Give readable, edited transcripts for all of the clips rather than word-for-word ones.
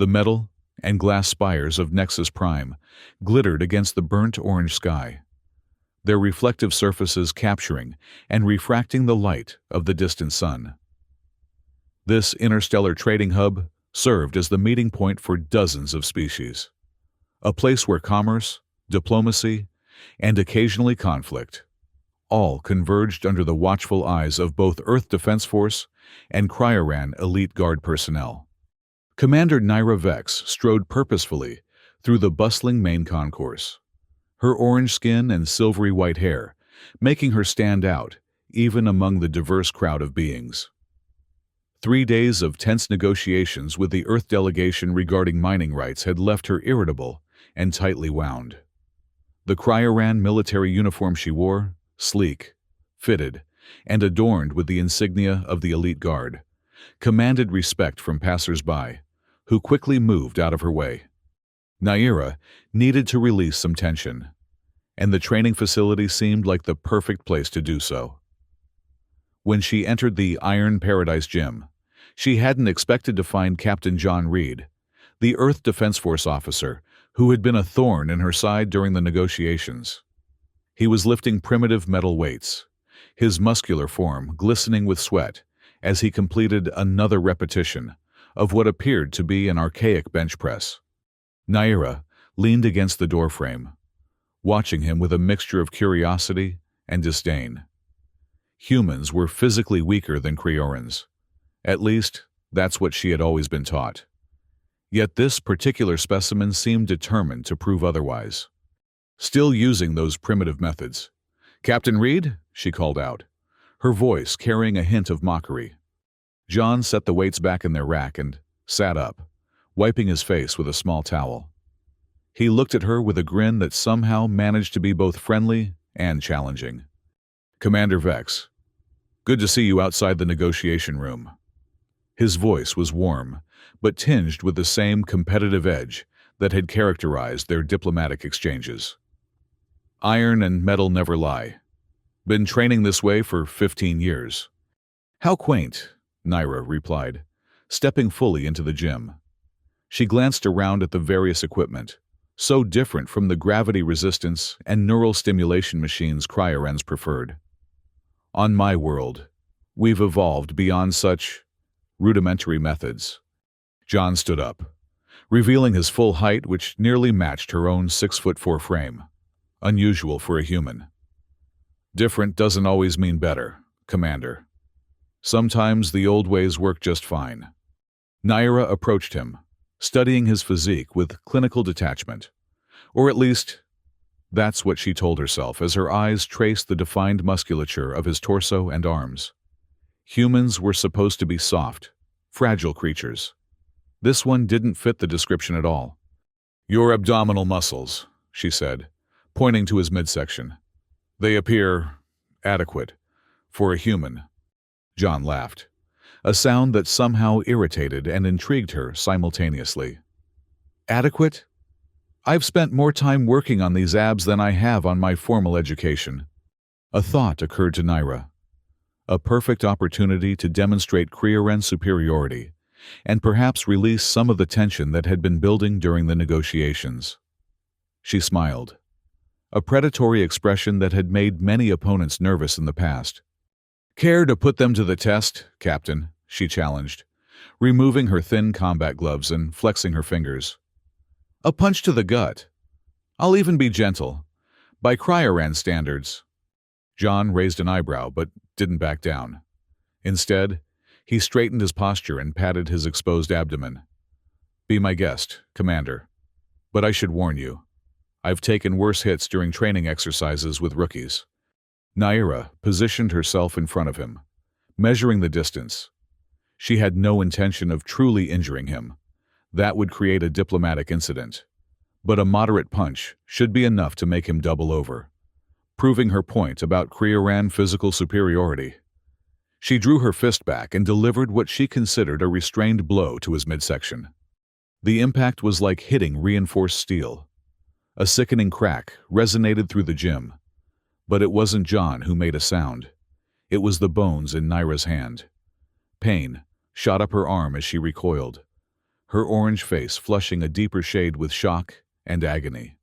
The metal and glass spires of Nexus Prime glittered against the burnt orange sky, their reflective surfaces capturing and refracting the light of the distant sun. This interstellar trading hub served as the meeting point for dozens of species, a place where commerce, diplomacy, and occasionally conflict all converged under the watchful eyes of both Earth Defense Force and Cryoran Elite Guard personnel. Commander Naira Vex strode purposefully through the bustling main concourse, her orange skin and silvery white hair making her stand out even among the diverse crowd of beings. 3 days of tense negotiations with the Earth delegation regarding mining rights had left her irritable and tightly wound. The Cryoran military uniform she wore, sleek, fitted, and adorned with the insignia of the Elite Guard, commanded respect from passers-by, who quickly moved out of her way. Naira needed to release some tension, and the training facility seemed like the perfect place to do so. When she entered the Iron Paradise Gym, she hadn't expected to find Captain John Reed, the Earth Defense Force officer who had been a thorn in her side during the negotiations. He was lifting primitive metal weights, his muscular form glistening with sweat as he completed another repetition of what appeared to be an archaic bench press. Naira leaned against the doorframe, watching him with a mixture of curiosity and disdain. Humans were physically weaker than Creorans. At least, that's what she had always been taught. Yet this particular specimen seemed determined to prove otherwise. Still using those primitive methods. "Captain Reed?" she called out, her voice carrying a hint of mockery. John set the weights back in their rack and sat up, wiping his face with a small towel. He looked at her with a grin that somehow managed to be both friendly and challenging. "Commander Vex, good to see you outside the negotiation room." His voice was warm, but tinged with the same competitive edge that had characterized their diplomatic exchanges. "Iron and metal never lie. Been training this way for 15 years. "How quaint," Naira replied, stepping fully into the gym. She glanced around at the various equipment, so different from the gravity resistance and neural stimulation machines Cryorans preferred. "On my world, we've evolved beyond such rudimentary methods." John stood up, revealing his full height, which nearly matched her own 6'4" frame. Unusual for a human. "Different doesn't always mean better, Commander. Sometimes the old ways work just fine." Naira approached him, studying his physique with clinical detachment. Or at least, that's what she told herself as her eyes traced the defined musculature of his torso and arms. Humans were supposed to be soft, fragile creatures. This one didn't fit the description at all. "Your abdominal muscles," she said, pointing to his midsection. "They appear adequate for a human." John laughed, a sound that somehow irritated and intrigued her simultaneously. "Adequate? I've spent more time working on these abs than I have on my formal education." A thought occurred to Naira. A perfect opportunity to demonstrate Creoran superiority and perhaps release some of the tension that had been building during the negotiations. She smiled, a predatory expression that had made many opponents nervous in the past. "Care to put them to the test, Captain?" she challenged, removing her thin combat gloves and flexing her fingers. "A punch to the gut. I'll even be gentle. By Cryoran standards." John raised an eyebrow but didn't back down. Instead, he straightened his posture and patted his exposed abdomen. "Be my guest, Commander. But I should warn you, I've taken worse hits during training exercises with rookies." Naira positioned herself in front of him, measuring the distance. She had no intention of truly injuring him. That would create a diplomatic incident. But a moderate punch should be enough to make him double over, proving her point about Creoran physical superiority. She drew her fist back and delivered what she considered a restrained blow to his midsection. The impact was like hitting reinforced steel. A sickening crack resonated through the gym. But it wasn't John who made a sound. It was the bones in Naira's hand. Pain shot up her arm as she recoiled, her orange face flushing a deeper shade with shock and agony.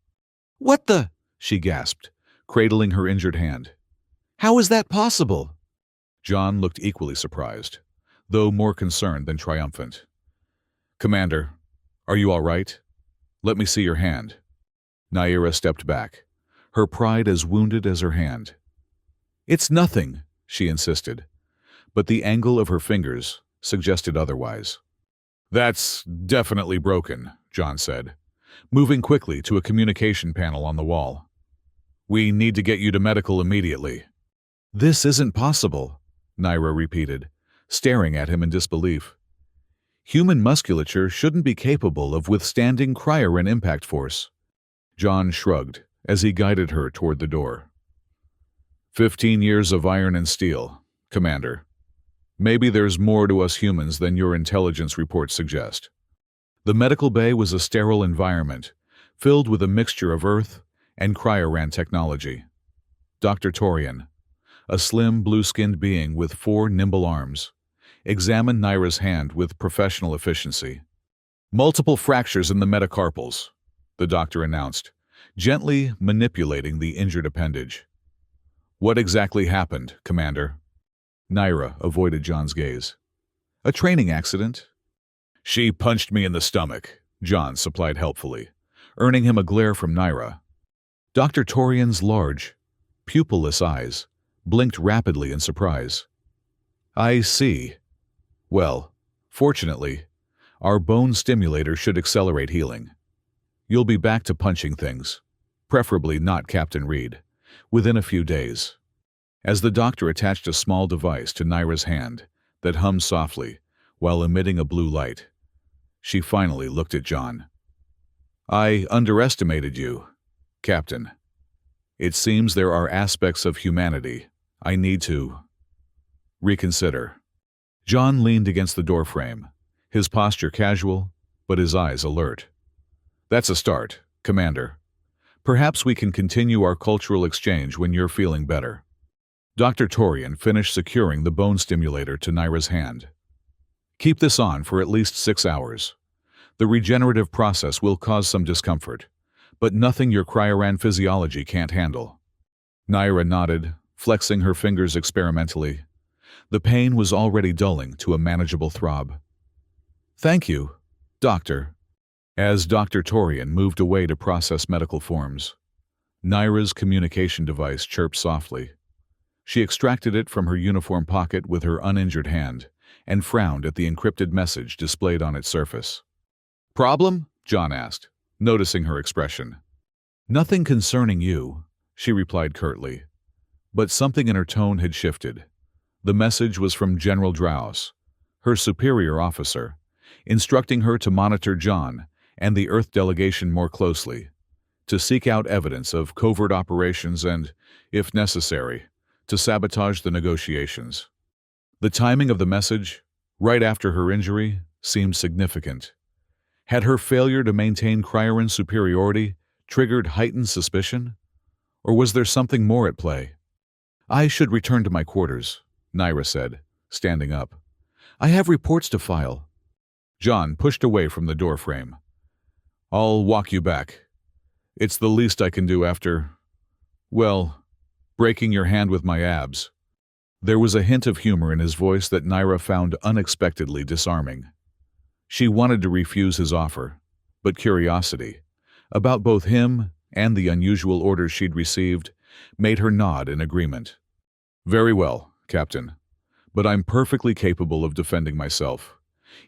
What the? She gasped, cradling her injured hand. How is that possible? John looked equally surprised, though more concerned than triumphant. Commander, are you all right? Let me see your hand. Naira stepped back, her pride as wounded as her hand. It's nothing, she insisted, but the angle of her fingers suggested otherwise. That's definitely broken, John said, moving quickly to a communication panel on the wall. We need to get you to medical immediately. This isn't possible, Naira repeated, staring at him in disbelief. Human musculature shouldn't be capable of withstanding cryo impact force. John shrugged as he guided her toward the door. 15 years of iron and steel, Commander. Maybe there's more to us humans than your intelligence reports suggest. The medical bay was a sterile environment, filled with a mixture of Earth and cryoran technology. Dr. Torian, a slim, blue-skinned being with 4 nimble arms, examined Naira's hand with professional efficiency. Multiple fractures in the metacarpals, the doctor announced, gently manipulating the injured appendage. What exactly happened, Commander? Naira avoided John's gaze. A training accident. She punched me in the stomach, John supplied helpfully, earning him a glare from Naira. Dr. Torian's large, pupilless eyes blinked rapidly in surprise. I see. Well, fortunately, our bone stimulator should accelerate healing. You'll be back to punching things, preferably not Captain Reed, within a few days. As the doctor attached a small device to Naira's hand that hummed softly while emitting a blue light, she finally looked at John. I underestimated you, Captain. It seems there are aspects of humanity I need to reconsider. John leaned against the doorframe, his posture casual, but his eyes alert. That's a start, Commander. Perhaps we can continue our cultural exchange when you're feeling better. Dr. Torian finished securing the bone stimulator to Naira's hand. Keep this on for at least 6 hours. The regenerative process will cause some discomfort, but nothing your cryoran physiology can't handle. Naira nodded, flexing her fingers experimentally. The pain was already dulling to a manageable throb. Thank you, Doctor. As Dr. Torian moved away to process medical forms, Naira's communication device chirped softly. She extracted it from her uniform pocket with her uninjured hand and frowned at the encrypted message displayed on its surface. Problem? John asked, noticing her expression. Nothing concerning you, she replied curtly. But something in her tone had shifted. The message was from General Draus, her superior officer, instructing her to monitor John and the Earth delegation more closely, to seek out evidence of covert operations and, if necessary, to sabotage the negotiations. The timing of the message, right after her injury, seemed significant. Had her failure to maintain cryoran superiority triggered heightened suspicion? Or was there something more at play? I should return to my quarters, Naira said, standing up. I have reports to file. John pushed away from the doorframe. I'll walk you back. It's the least I can do after, well, breaking your hand with my abs. There was a hint of humor in his voice that Naira found unexpectedly disarming. She wanted to refuse his offer, but curiosity, about both him and the unusual orders she'd received, made her nod in agreement. Very well, Captain, but I'm perfectly capable of defending myself,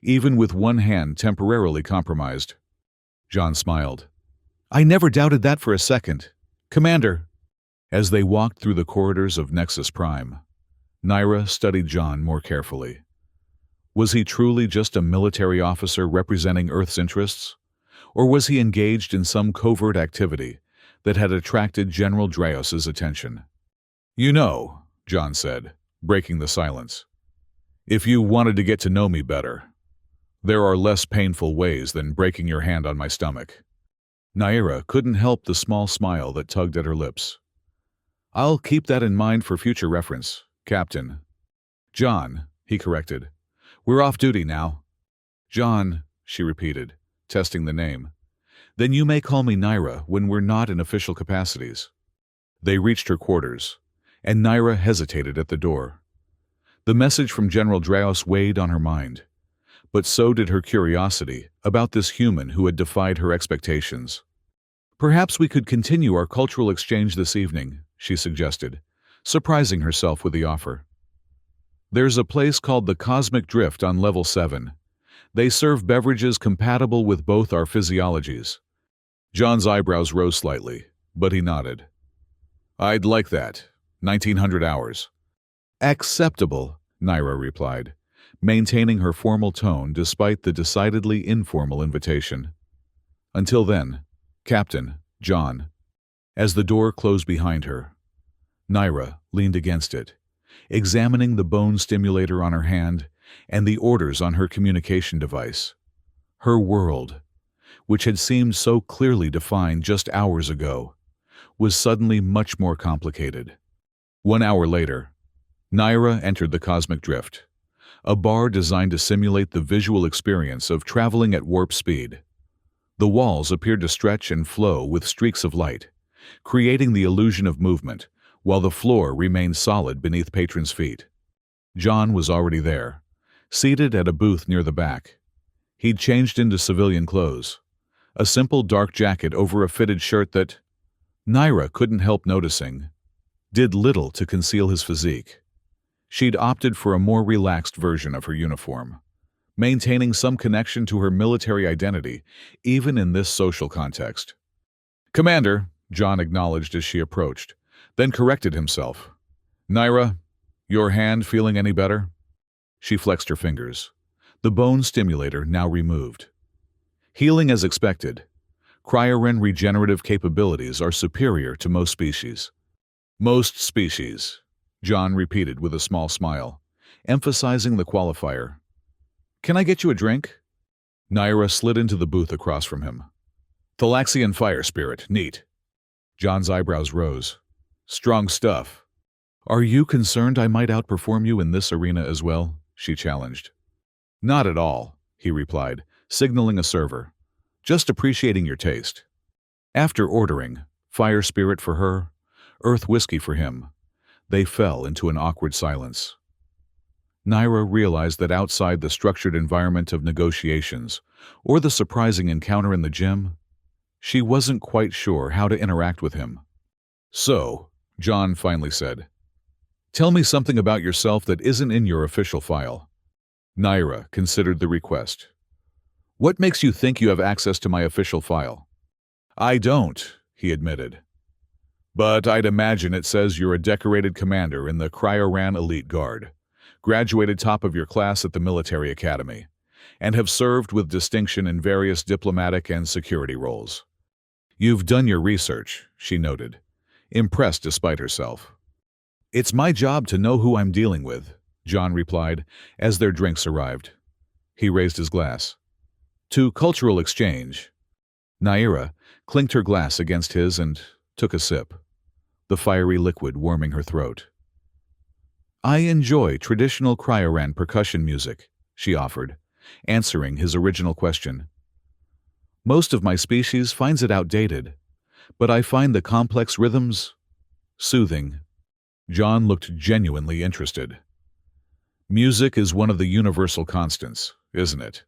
even with one hand temporarily compromised. John smiled. I never doubted that for a second. Commander! As they walked through the corridors of Nexus Prime, Naira studied John more carefully. Was he truly just a military officer representing Earth's interests? Or was he engaged in some covert activity that had attracted General Draos's attention? You know, John said, breaking the silence, if you wanted to get to know me better, there are less painful ways than breaking your hand on my stomach. Naira couldn't help the small smile that tugged at her lips. I'll keep that in mind for future reference, Captain. John, he corrected. We're off duty now. John, she repeated, testing the name. Then you may call me Naira when we're not in official capacities. They reached her quarters, and Naira hesitated at the door. The message from General Draos weighed on her mind, but so did her curiosity about this human who had defied her expectations. Perhaps we could continue our cultural exchange this evening, she suggested, surprising herself with the offer. There's a place called the Cosmic Drift on level 7. They serve beverages compatible with both our physiologies. John's eyebrows rose slightly, but he nodded. I'd like that. 1900 hours. Acceptable, Naira replied, maintaining her formal tone despite the decidedly informal invitation. Until then, Captain, John. As the door closed behind her, Naira leaned against it, examining the bone stimulator on her hand and the orders on her communication device. Her world, which had seemed so clearly defined just hours ago, was suddenly much more complicated. 1 hour later, Naira entered the Cosmic Drift, a bar designed to simulate the visual experience of traveling at warp speed. The walls appeared to stretch and flow with streaks of light, creating the illusion of movement, while the floor remained solid beneath patrons' feet. John was already there, seated at a booth near the back. He'd changed into civilian clothes, a simple dark jacket over a fitted shirt that, Naira couldn't help noticing, did little to conceal his physique. She'd opted for a more relaxed version of her uniform, maintaining some connection to her military identity, even in this social context. Commander, John acknowledged as she approached, then corrected himself. Naira, your hand feeling any better? She flexed her fingers, the bone stimulator now removed. Healing as expected. Cryoren regenerative capabilities are superior to most species. Most species, John repeated with a small smile, emphasizing the qualifier. Can I get you a drink? Naira slid into the booth across from him. Thalaxian fire spirit, neat. John's eyebrows rose. Strong stuff. Are you concerned I might outperform you in this arena as well? She challenged. Not at all, he replied, signaling a server. Just appreciating your taste. After ordering, fire spirit for her, earth whiskey for him, they fell into an awkward silence. Naira realized that outside the structured environment of negotiations, or the surprising encounter in the gym, she wasn't quite sure how to interact with him. So, John finally said, tell me something about yourself that isn't in your official file. Naira considered the request. What makes you think you have access to my official file? I don't, he admitted. But I'd imagine it says you're a decorated commander in the Cryoran Elite Guard, graduated top of your class at the military academy, and have served with distinction in various diplomatic and security roles. You've done your research, she noted, impressed despite herself. It's my job to know who I'm dealing with, John replied as their drinks arrived. He raised his glass. To cultural exchange. Naira clinked her glass against his and took a sip, the fiery liquid warming her throat. I enjoy traditional Cryoran percussion music, she offered, answering his original question. Most of my species finds it outdated, but I find the complex rhythms soothing. John looked genuinely interested. Music is one of the universal constants, isn't it?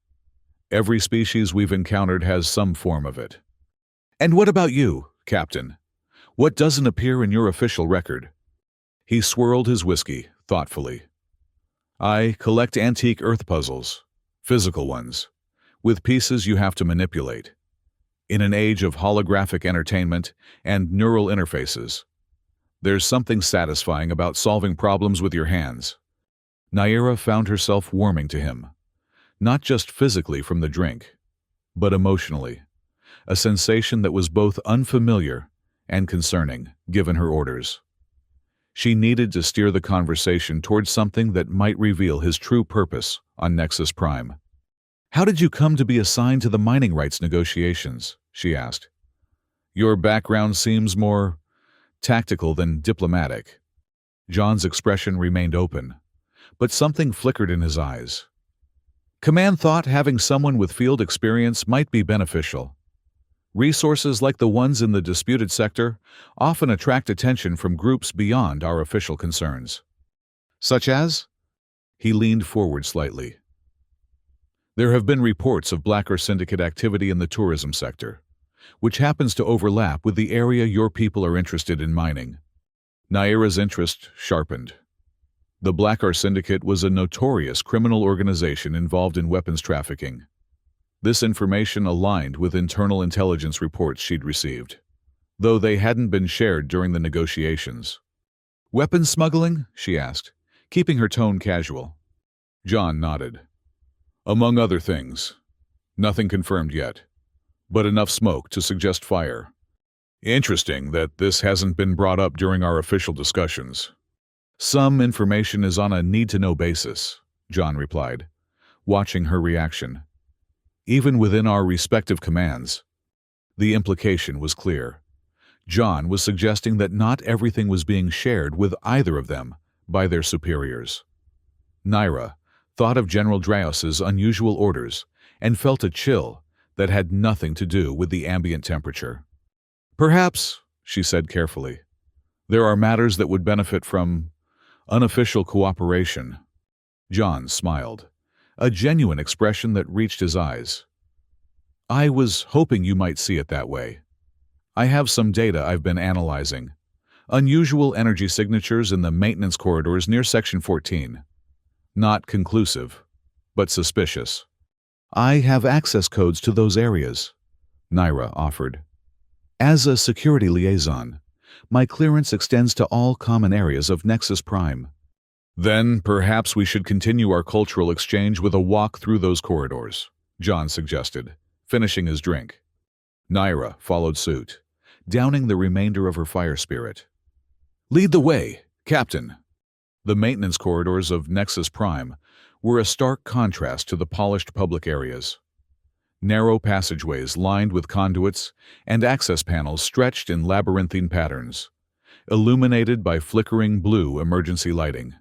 Every species we've encountered has some form of it. And what about you, Captain? What doesn't appear in your official record? He swirled his whiskey thoughtfully. I collect antique earth puzzles, physical ones, with pieces you have to manipulate. In an age of holographic entertainment and neural interfaces, there's something satisfying about solving problems with your hands. Naira found herself warming to him, not just physically from the drink, but emotionally, a sensation that was both unfamiliar and concerning, given her orders. She needed to steer the conversation towards something that might reveal his true purpose on Nexus Prime. How did you come to be assigned to the mining rights negotiations? She asked. Your background seems more tactical than diplomatic. John's expression remained open, but something flickered in his eyes. Command thought having someone with field experience might be beneficial. Resources like the ones in the disputed sector often attract attention from groups beyond our official concerns. Such as? He leaned forward slightly. There have been reports of Blacker Syndicate activity in the tourism sector, which happens to overlap with the area your people are interested in mining. Naira's interest sharpened. The Blacker Syndicate was a notorious criminal organization involved in weapons trafficking. This information aligned with internal intelligence reports she'd received, though they hadn't been shared during the negotiations. "Weapons smuggling?" she asked, keeping her tone casual. John nodded. "Among other things. Nothing confirmed yet, but enough smoke to suggest fire. Interesting that this hasn't been brought up during our official discussions." "Some information is on a need-to-know basis," John replied, watching her reaction. "Even within our respective commands." The implication was clear. John was suggesting that not everything was being shared with either of them by their superiors. Naira thought of General Draos's unusual orders and felt a chill that had nothing to do with the ambient temperature. "Perhaps," she said carefully, "there are matters that would benefit from unofficial cooperation." John smiled, a genuine expression that reached his eyes. "I was hoping you might see it that way. I have some data I've been analyzing. Unusual energy signatures in the maintenance corridors near Section 14. Not conclusive, but suspicious. I have access codes to those areas," Naira offered. "As a security liaison, my clearance extends to all common areas of Nexus Prime." "Then perhaps we should continue our cultural exchange with a walk through those corridors," John suggested, finishing his drink. Naira followed suit, downing the remainder of her fire spirit. "Lead the way, Captain." The maintenance corridors of Nexus Prime were a stark contrast to the polished public areas. Narrow passageways lined with conduits and access panels stretched in labyrinthine patterns, illuminated by flickering blue emergency lighting.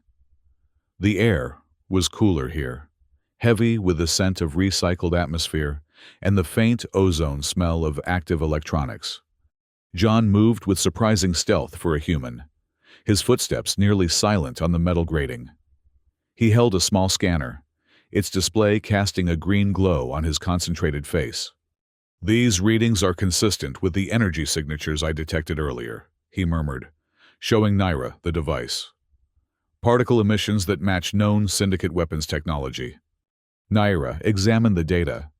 The air was cooler here, heavy with the scent of recycled atmosphere and the faint ozone smell of active electronics. John moved with surprising stealth for a human, his footsteps nearly silent on the metal grating. He held a small scanner, its display casting a green glow on his concentrated face. "These readings are consistent with the energy signatures I detected earlier," he murmured, showing Naira the device. "Particle emissions that match known syndicate weapons technology." Naira examined the data,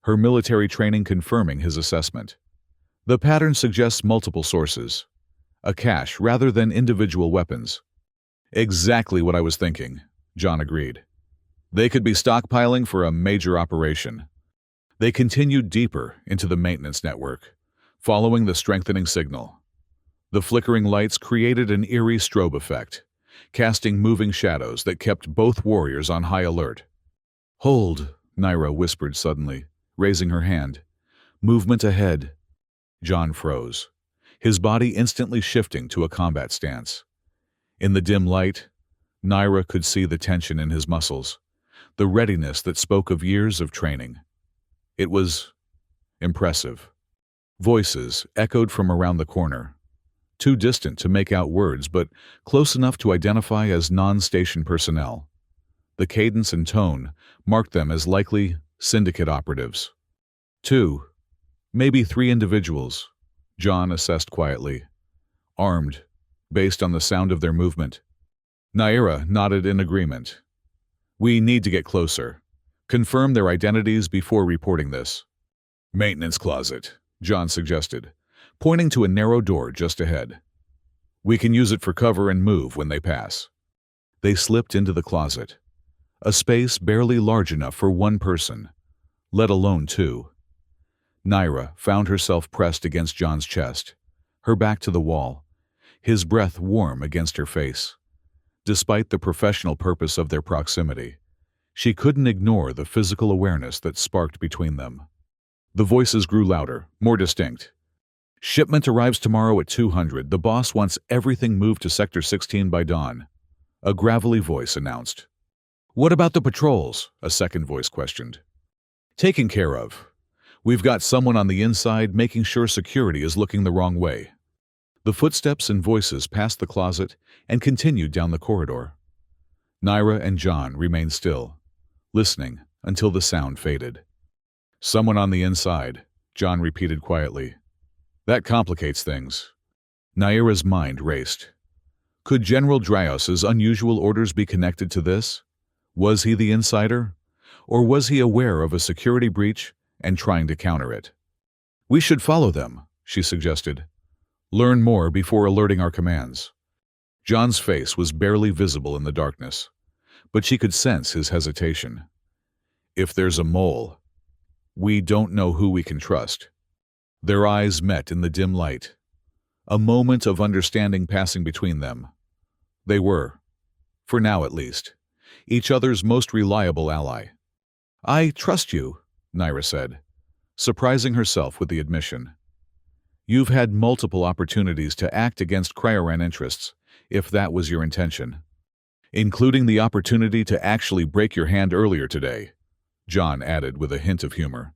her military training confirming his assessment. "The pattern suggests multiple sources, a cache rather than individual weapons." "Exactly what I was thinking," John agreed. "They could be stockpiling for a major operation." They continued deeper into the maintenance network, following the strengthening signal. The flickering lights created an eerie strobe effect, casting moving shadows that kept both warriors on high alert. "Hold," Naira whispered suddenly, raising her hand. "Movement ahead." John froze, his body instantly shifting to a combat stance. In the dim light, Naira could see the tension in his muscles, the readiness that spoke of years of training. It was impressive. Voices echoed from around the corner, too distant to make out words but close enough to identify as non-station personnel. The cadence and tone marked them as likely syndicate operatives. 2, maybe 3 individuals, John assessed quietly, armed, based on the sound of their movement. Naira nodded in agreement. "We need to get closer. Confirm their identities before reporting this." "Maintenance closet," John suggested, pointing to a narrow door just ahead. "We can use it for cover and move when they pass." They slipped into the closet, a space barely large enough for one person, let alone 2. Naira found herself pressed against John's chest, her back to the wall, his breath warm against her face. Despite the professional purpose of their proximity, she couldn't ignore the physical awareness that sparked between them. The voices grew louder, more distinct. "Shipment arrives tomorrow at 200. The boss wants everything moved to Sector 16 by dawn," a gravelly voice announced. "What about the patrols?" a second voice questioned. "Taken care of. We've got someone on the inside making sure security is looking the wrong way." The footsteps and voices passed the closet and continued down the corridor. Naira and John remained still, listening until the sound faded. "Someone on the inside," John repeated quietly. "That complicates things." Naira's mind raced. Could General Dryos's unusual orders be connected to this? Was he the insider? Or was he aware of a security breach and trying to counter it? "We should follow them," she suggested. "Learn more before alerting our commands." John's face was barely visible in the darkness, but she could sense his hesitation. "If there's a mole, we don't know who we can trust." Their eyes met in the dim light, a moment of understanding passing between them. They were, for now at least, each other's most reliable ally. "I trust you," Naira said, surprising herself with the admission. "You've had multiple opportunities to act against Cryoran interests, if that was your intention. Including the opportunity to actually break your hand earlier today," John added with a hint of humor.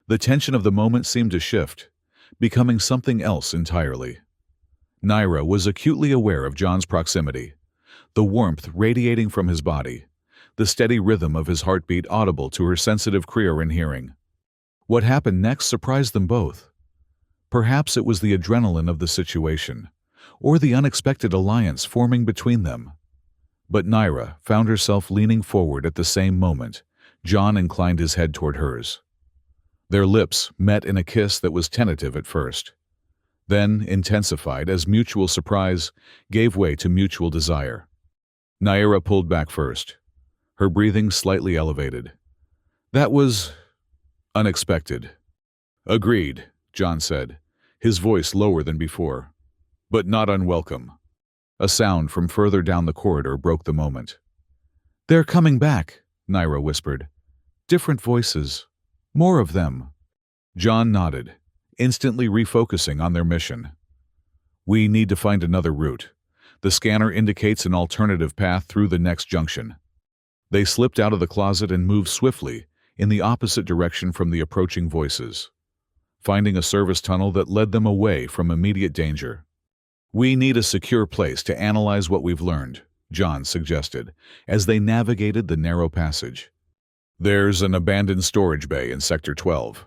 The tension of the moment seemed to shift, becoming something else entirely. Naira was acutely aware of John's proximity, the warmth radiating from his body, the steady rhythm of his heartbeat audible to her sensitive Cryoran hearing. What happened next surprised them both. Perhaps it was the adrenaline of the situation, or the unexpected alliance forming between them. But Naira found herself leaning forward at the same moment. John inclined his head toward hers. Their lips met in a kiss that was tentative at first, then intensified as mutual surprise gave way to mutual desire. Naira pulled back first, her breathing slightly elevated. "That was unexpected." "Agreed," John said, his voice lower than before, "but not unwelcome." A sound from further down the corridor broke the moment. "They're coming back," Naira whispered. "Different voices. More of them." John nodded, instantly refocusing on their mission. "We need to find another route. The scanner indicates an alternative path through the next junction." They slipped out of the closet and moved swiftly in the opposite direction from the approaching voices, finding a service tunnel that led them away from immediate danger. "We need a secure place to analyze what we've learned," John suggested, as they navigated the narrow passage. "There's an abandoned storage bay in Sector 12,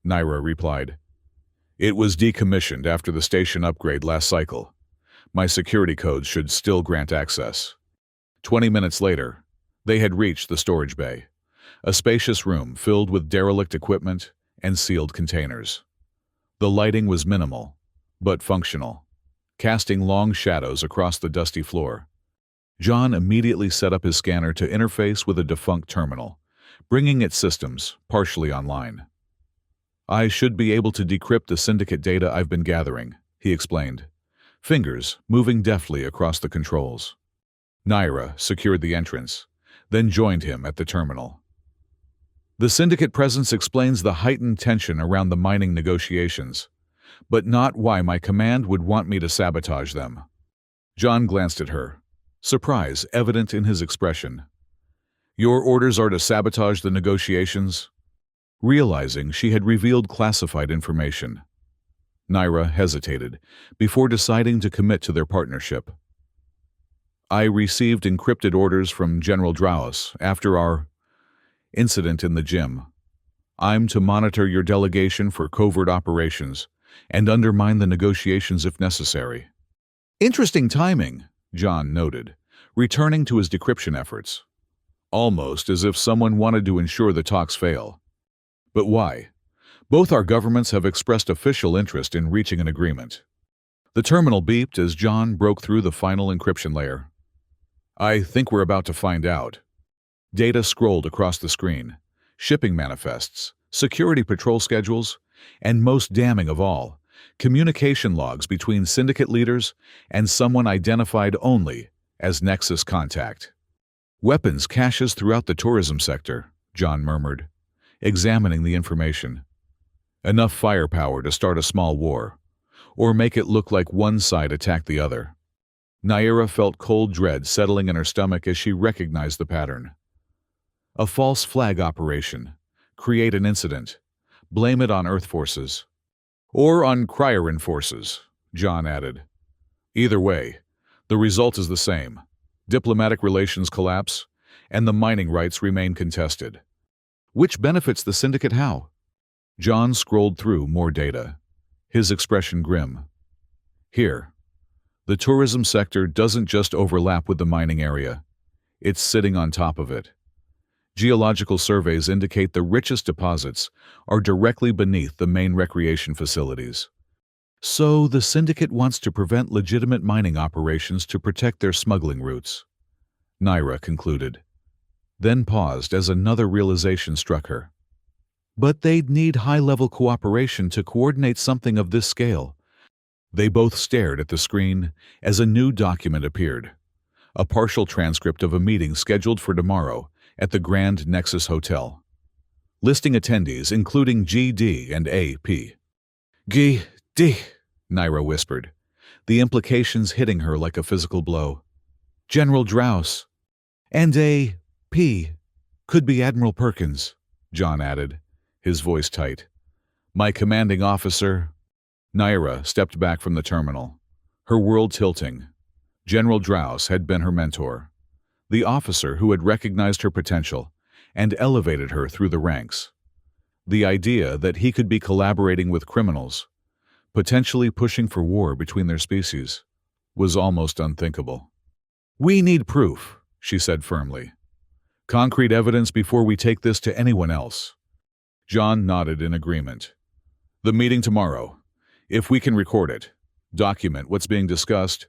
Naira replied. "It was decommissioned after the station upgrade last cycle. My security codes should still grant access." 20 minutes later, they had reached the storage bay, a spacious room filled with derelict equipment and sealed containers. The lighting was minimal, but functional, casting long shadows across the dusty floor. John immediately set up his scanner to interface with a defunct terminal, bringing its systems partially online. "I should be able to decrypt the syndicate data I've been gathering," he explained, fingers moving deftly across the controls. Naira secured the entrance, then joined him at the terminal. "The syndicate presence explains the heightened tension around the mining negotiations, but not why my command would want me to sabotage them." John glanced at her, surprise evident in his expression. "Your orders are to sabotage the negotiations?" Realizing she had revealed classified information, Naira hesitated before deciding to commit to their partnership. "I received encrypted orders from General Dryos after our incident in the gym. I'm to monitor your delegation for covert operations and undermine the negotiations if necessary." "Interesting timing," John noted, returning to his decryption efforts. "Almost as if someone wanted to ensure the talks fail." "But why? Both our governments have expressed official interest in reaching an agreement." The terminal beeped as John broke through the final encryption layer. "I think we're about to find out." Data scrolled across the screen, shipping manifests, security patrol schedules, and most damning of all, communication logs between syndicate leaders and someone identified only as Nexus contact. "Weapons caches throughout the tourism sector," John murmured, examining the information. "Enough firepower to start a small war, or make it look like one side attacked the other." Naira felt cold dread settling in her stomach as she recognized the pattern. A false flag operation. Create an incident. Blame it on Earth forces. Or on Kryoran forces, John added. Either way, the result is the same. Diplomatic relations collapse, and the mining rights remain contested. Which benefits the syndicate how? John scrolled through more data, his expression grim. Here, the tourism sector doesn't just overlap with the mining area. It's sitting on top of it. Geological surveys indicate the richest deposits are directly beneath the main recreation facilities. So the syndicate wants to prevent legitimate mining operations to protect their smuggling routes, Naira concluded, then paused as another realization struck her. But they'd need high-level cooperation to coordinate something of this scale. They both stared at the screen as a new document appeared, a partial transcript of a meeting scheduled for tomorrow at the Grand Nexus Hotel, listing attendees including GD and AP. GD, Naira whispered, the implications hitting her like a physical blow. General Draus. And AP could be Admiral Perkins, John added, his voice tight. My commanding officer. Naira stepped back from the terminal, her world tilting. General Draus had been her mentor, the officer who had recognized her potential and elevated her through the ranks. The idea that he could be collaborating with criminals, potentially pushing for war between their species, was almost unthinkable. We need proof, she said firmly. Concrete evidence before we take this to anyone else. John nodded in agreement. The meeting tomorrow. If we can record it, document what's being discussed,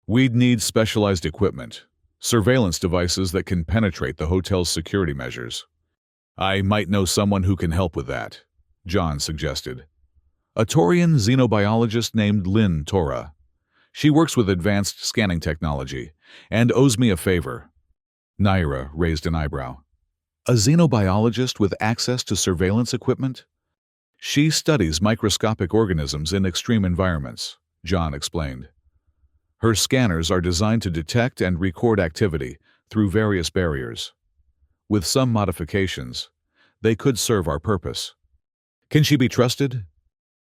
we'd need specialized equipment, surveillance devices that can penetrate the hotel's security measures. I might know someone who can help with that, John suggested. A Taurian xenobiologist named Lynn Tora. She works with advanced scanning technology and owes me a favor. Naira raised an eyebrow. A xenobiologist with access to surveillance equipment? She studies microscopic organisms in extreme environments, John explained. Her scanners are designed to detect and record activity through various barriers. With some modifications, they could serve our purpose. Can she be trusted?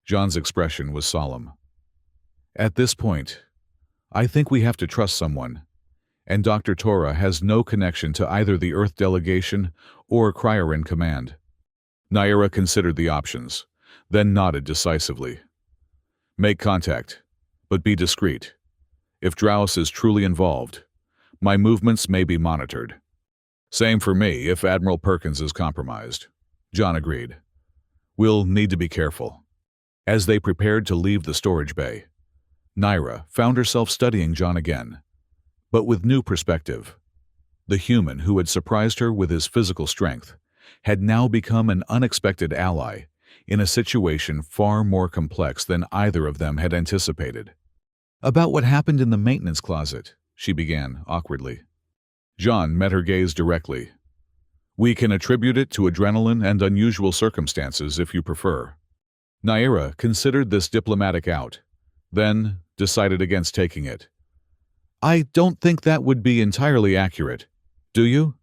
John's expression was solemn. At this point, I think we have to trust someone, and Dr. Tora has no connection to either the Earth delegation or Kryoran command. Naira considered the options, then nodded decisively. Make contact, but be discreet. If Draus is truly involved, my movements may be monitored. Same for me if Admiral Perkins is compromised, John agreed. We'll need to be careful. As they prepared to leave the storage bay, Naira found herself studying John again, but with new perspective. The human who had surprised her with his physical strength had now become an unexpected ally in a situation far more complex than either of them had anticipated. About what happened in the maintenance closet, she began awkwardly. John met her gaze directly. We can attribute it to adrenaline and unusual circumstances if you prefer. Naira considered this diplomatic out, then decided against taking it. I don't think that would be entirely accurate. Do you?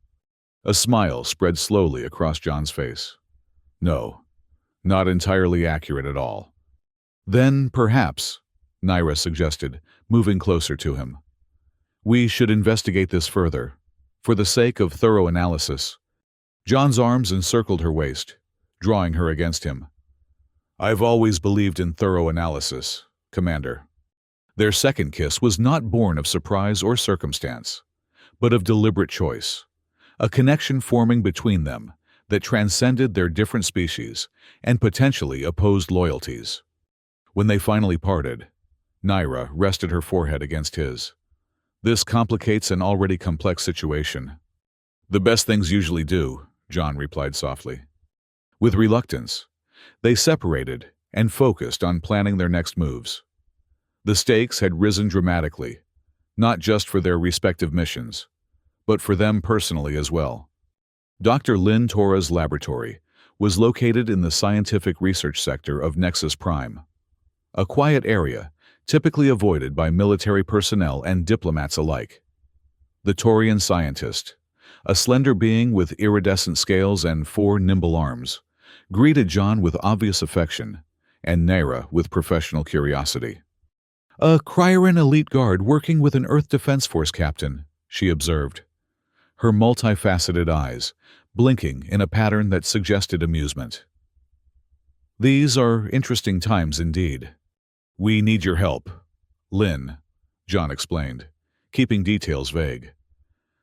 A smile spread slowly across John's face. No, not entirely accurate at all. Then, perhaps, Naira suggested, moving closer to him. We should investigate this further, for the sake of thorough analysis. John's arms encircled her waist, drawing her against him. I've always believed in thorough analysis, Commander. Their second kiss was not born of surprise or circumstance, but of deliberate choice, a connection forming between them that transcended their different species and potentially opposed loyalties. When they finally parted, Naira rested her forehead against his. This complicates an already complex situation. The best things usually do, John replied softly. With reluctance, they separated and focused on planning their next moves. The stakes had risen dramatically, not just for their respective missions, but for them personally as well. Dr. Lynn Tora's laboratory was located in the scientific research sector of Nexus Prime, a quiet area typically avoided by military personnel and diplomats alike. The Taurian scientist, a slender being with iridescent scales and 4 nimble arms, greeted John with obvious affection, and Naira with professional curiosity. "A Cryoran elite guard working with an Earth Defense Force captain," she observed, her multifaceted eyes blinking in a pattern that suggested amusement. "These are interesting times indeed. We need your help, Lynn," John explained, keeping details vague.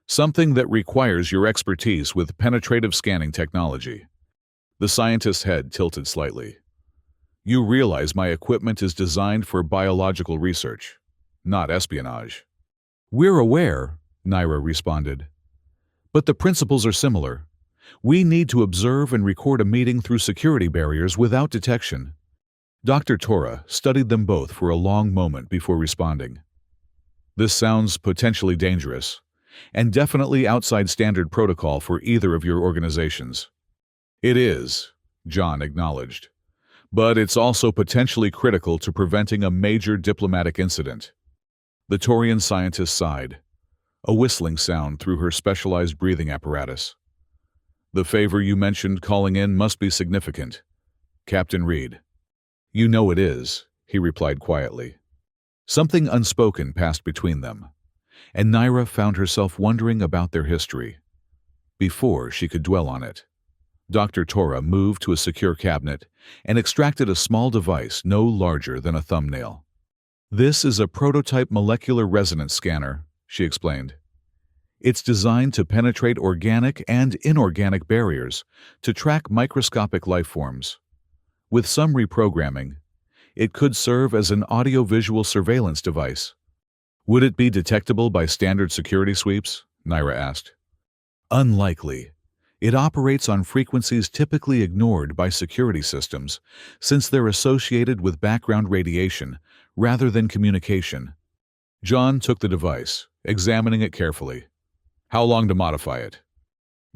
"Something that requires your expertise with penetrative scanning technology." The scientist's head tilted slightly. "You realize my equipment is designed for biological research, not espionage." "We're aware," Naira responded. "But the principles are similar. We need to observe and record a meeting through security barriers without detection." Dr. Tora studied them both for a long moment before responding. "This sounds potentially dangerous, and definitely outside standard protocol for either of your organizations." "It is," John acknowledged, "but it's also potentially critical to preventing a major diplomatic incident." The Torian scientist sighed, a whistling sound through her specialized breathing apparatus. "The favor you mentioned calling in must be significant, Captain Reed." "You know it is," he replied quietly. Something unspoken passed between them, and Naira found herself wondering about their history. Before she could dwell on it, Dr. Tora moved to a secure cabinet and extracted a small device no larger than a thumbnail. "This is a prototype molecular resonance scanner," she explained. "It's designed to penetrate organic and inorganic barriers to track microscopic life forms. With some reprogramming, it could serve as an audio-visual surveillance device." "Would it be detectable by standard security sweeps?" Naira asked. "Unlikely. It operates on frequencies typically ignored by security systems, since they're associated with background radiation rather than communication." John took the device, examining it carefully. "How long to modify it?"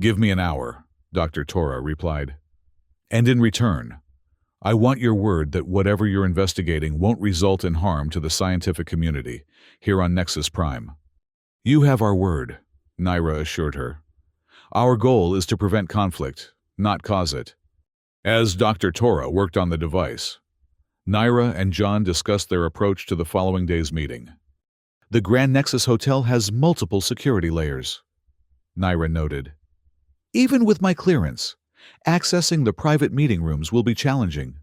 "Give me an hour," Dr. Tora replied. "And in return, I want your word that whatever you're investigating won't result in harm to the scientific community here on Nexus Prime." "You have our word," Naira assured her. "Our goal is to prevent conflict, not cause it." As Dr. Tora worked on the device, Naira and John discussed their approach to the following day's meeting. "The Grand Nexus Hotel has multiple security layers," Naira noted. "Even with my clearance, accessing the private meeting rooms will be challenging."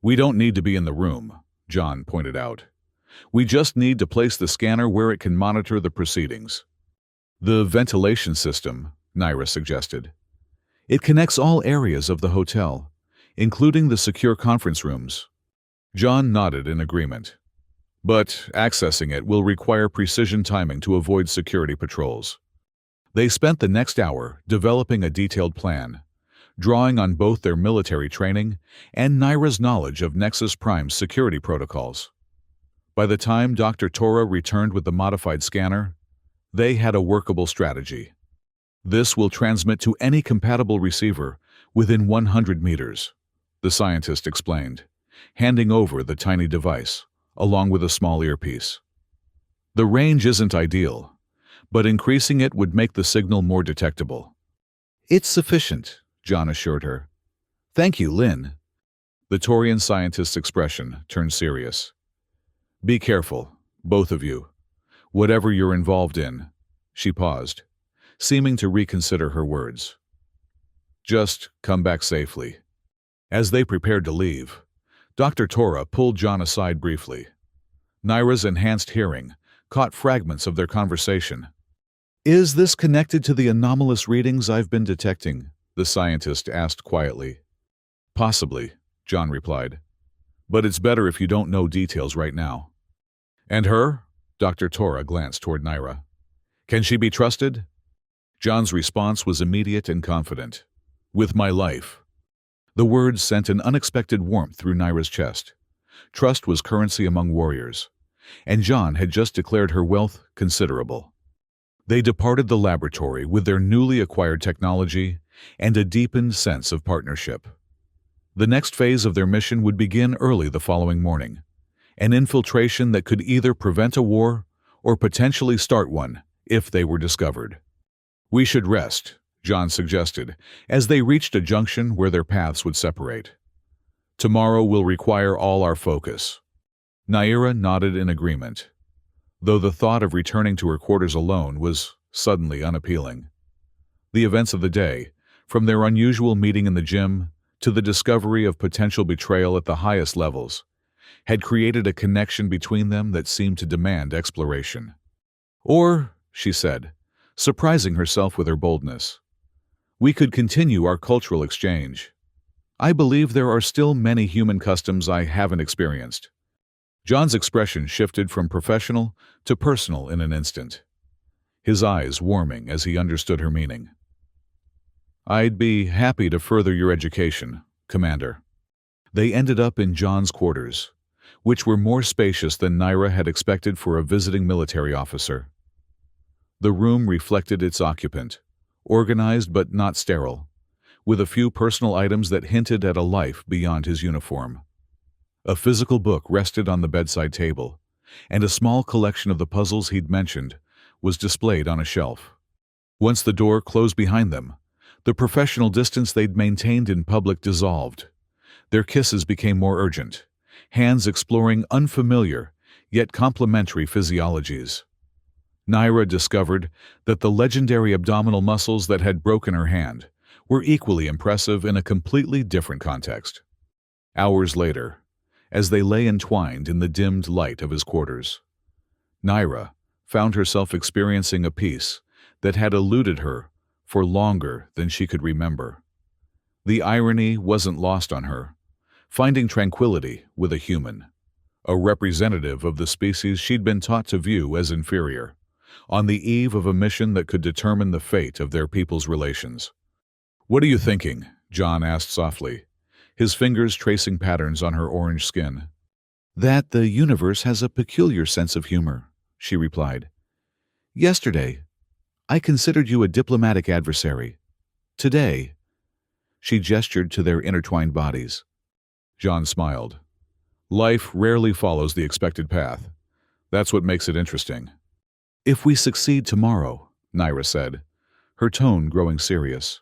"We don't need to be in the room," John pointed out. "We just need to place the scanner where it can monitor the proceedings." "The ventilation system," Naira suggested. "It connects all areas of the hotel, including the secure conference rooms." John nodded in agreement. "But accessing it will require precision timing to avoid security patrols." They spent the next hour developing a detailed plan, drawing on both their military training and Naira's knowledge of Nexus Prime's security protocols. By the time Dr. Tora returned with the modified scanner, they had a workable strategy. "This will transmit to any compatible receiver within 100 meters, the scientist explained, handing over the tiny device, along with a small earpiece. "The range isn't ideal, but increasing it would make the signal more detectable." "It's sufficient," John assured her. "Thank you, Lynn." The Torian scientist's expression turned serious. "Be careful, both of you. Whatever you're involved in." She paused, seeming to reconsider her words. "Just come back safely." As they prepared to leave, Dr. Tora pulled John aside briefly. Naira's enhanced hearing caught fragments of their conversation. "Is this connected to the anomalous readings I've been detecting?" the scientist asked quietly. "Possibly," John replied. "But it's better if you don't know details right now." "And her?" Dr. Tora glanced toward Naira. "Can she be trusted?" John's response was immediate and confident. "With my life." The words sent an unexpected warmth through Naira's chest. Trust was currency among warriors, and John had just declared her wealth considerable. They departed the laboratory with their newly acquired technology and a deepened sense of partnership. The next phase of their mission would begin early the following morning, an infiltration that could either prevent a war or potentially start one if they were discovered. We should rest, John suggested, as they reached a junction where their paths would separate. Tomorrow will require all our focus. Naira nodded in agreement, though the thought of returning to her quarters alone was suddenly unappealing. The events of the day, from their unusual meeting in the gym to the discovery of potential betrayal at the highest levels, had created a connection between them that seemed to demand exploration. Or, she said, surprising herself with her boldness, we could continue our cultural exchange. I believe there are still many human customs I haven't experienced. John's expression shifted from professional to personal in an instant, his eyes warming as he understood her meaning. I'd be happy to further your education, Commander. They ended up in John's quarters, which were more spacious than Naira had expected for a visiting military officer. The room reflected its occupant, organized but not sterile, with a few personal items that hinted at a life beyond his uniform. A physical book rested on the bedside table, and a small collection of the puzzles he'd mentioned was displayed on a shelf. Once the door closed behind them, the professional distance they'd maintained in public dissolved. Their kisses became more urgent, hands exploring unfamiliar yet complementary physiologies. Naira discovered that the legendary abdominal muscles that had broken her hand were equally impressive in a completely different context. Hours later, as they lay entwined in the dimmed light of his quarters, Naira found herself experiencing a peace that had eluded her for longer than she could remember. The irony wasn't lost on her, finding tranquility with a human, a representative of the species she'd been taught to view as inferior, on the eve of a mission that could determine the fate of their people's relations. What are you thinking? John asked softly, his fingers tracing patterns on her orange skin. That the universe has a peculiar sense of humor, she replied. Yesterday, I considered you a diplomatic adversary. Today, she gestured to their intertwined bodies. John smiled. Life rarely follows the expected path. That's what makes it interesting. If we succeed tomorrow, Naira said, her tone growing serious,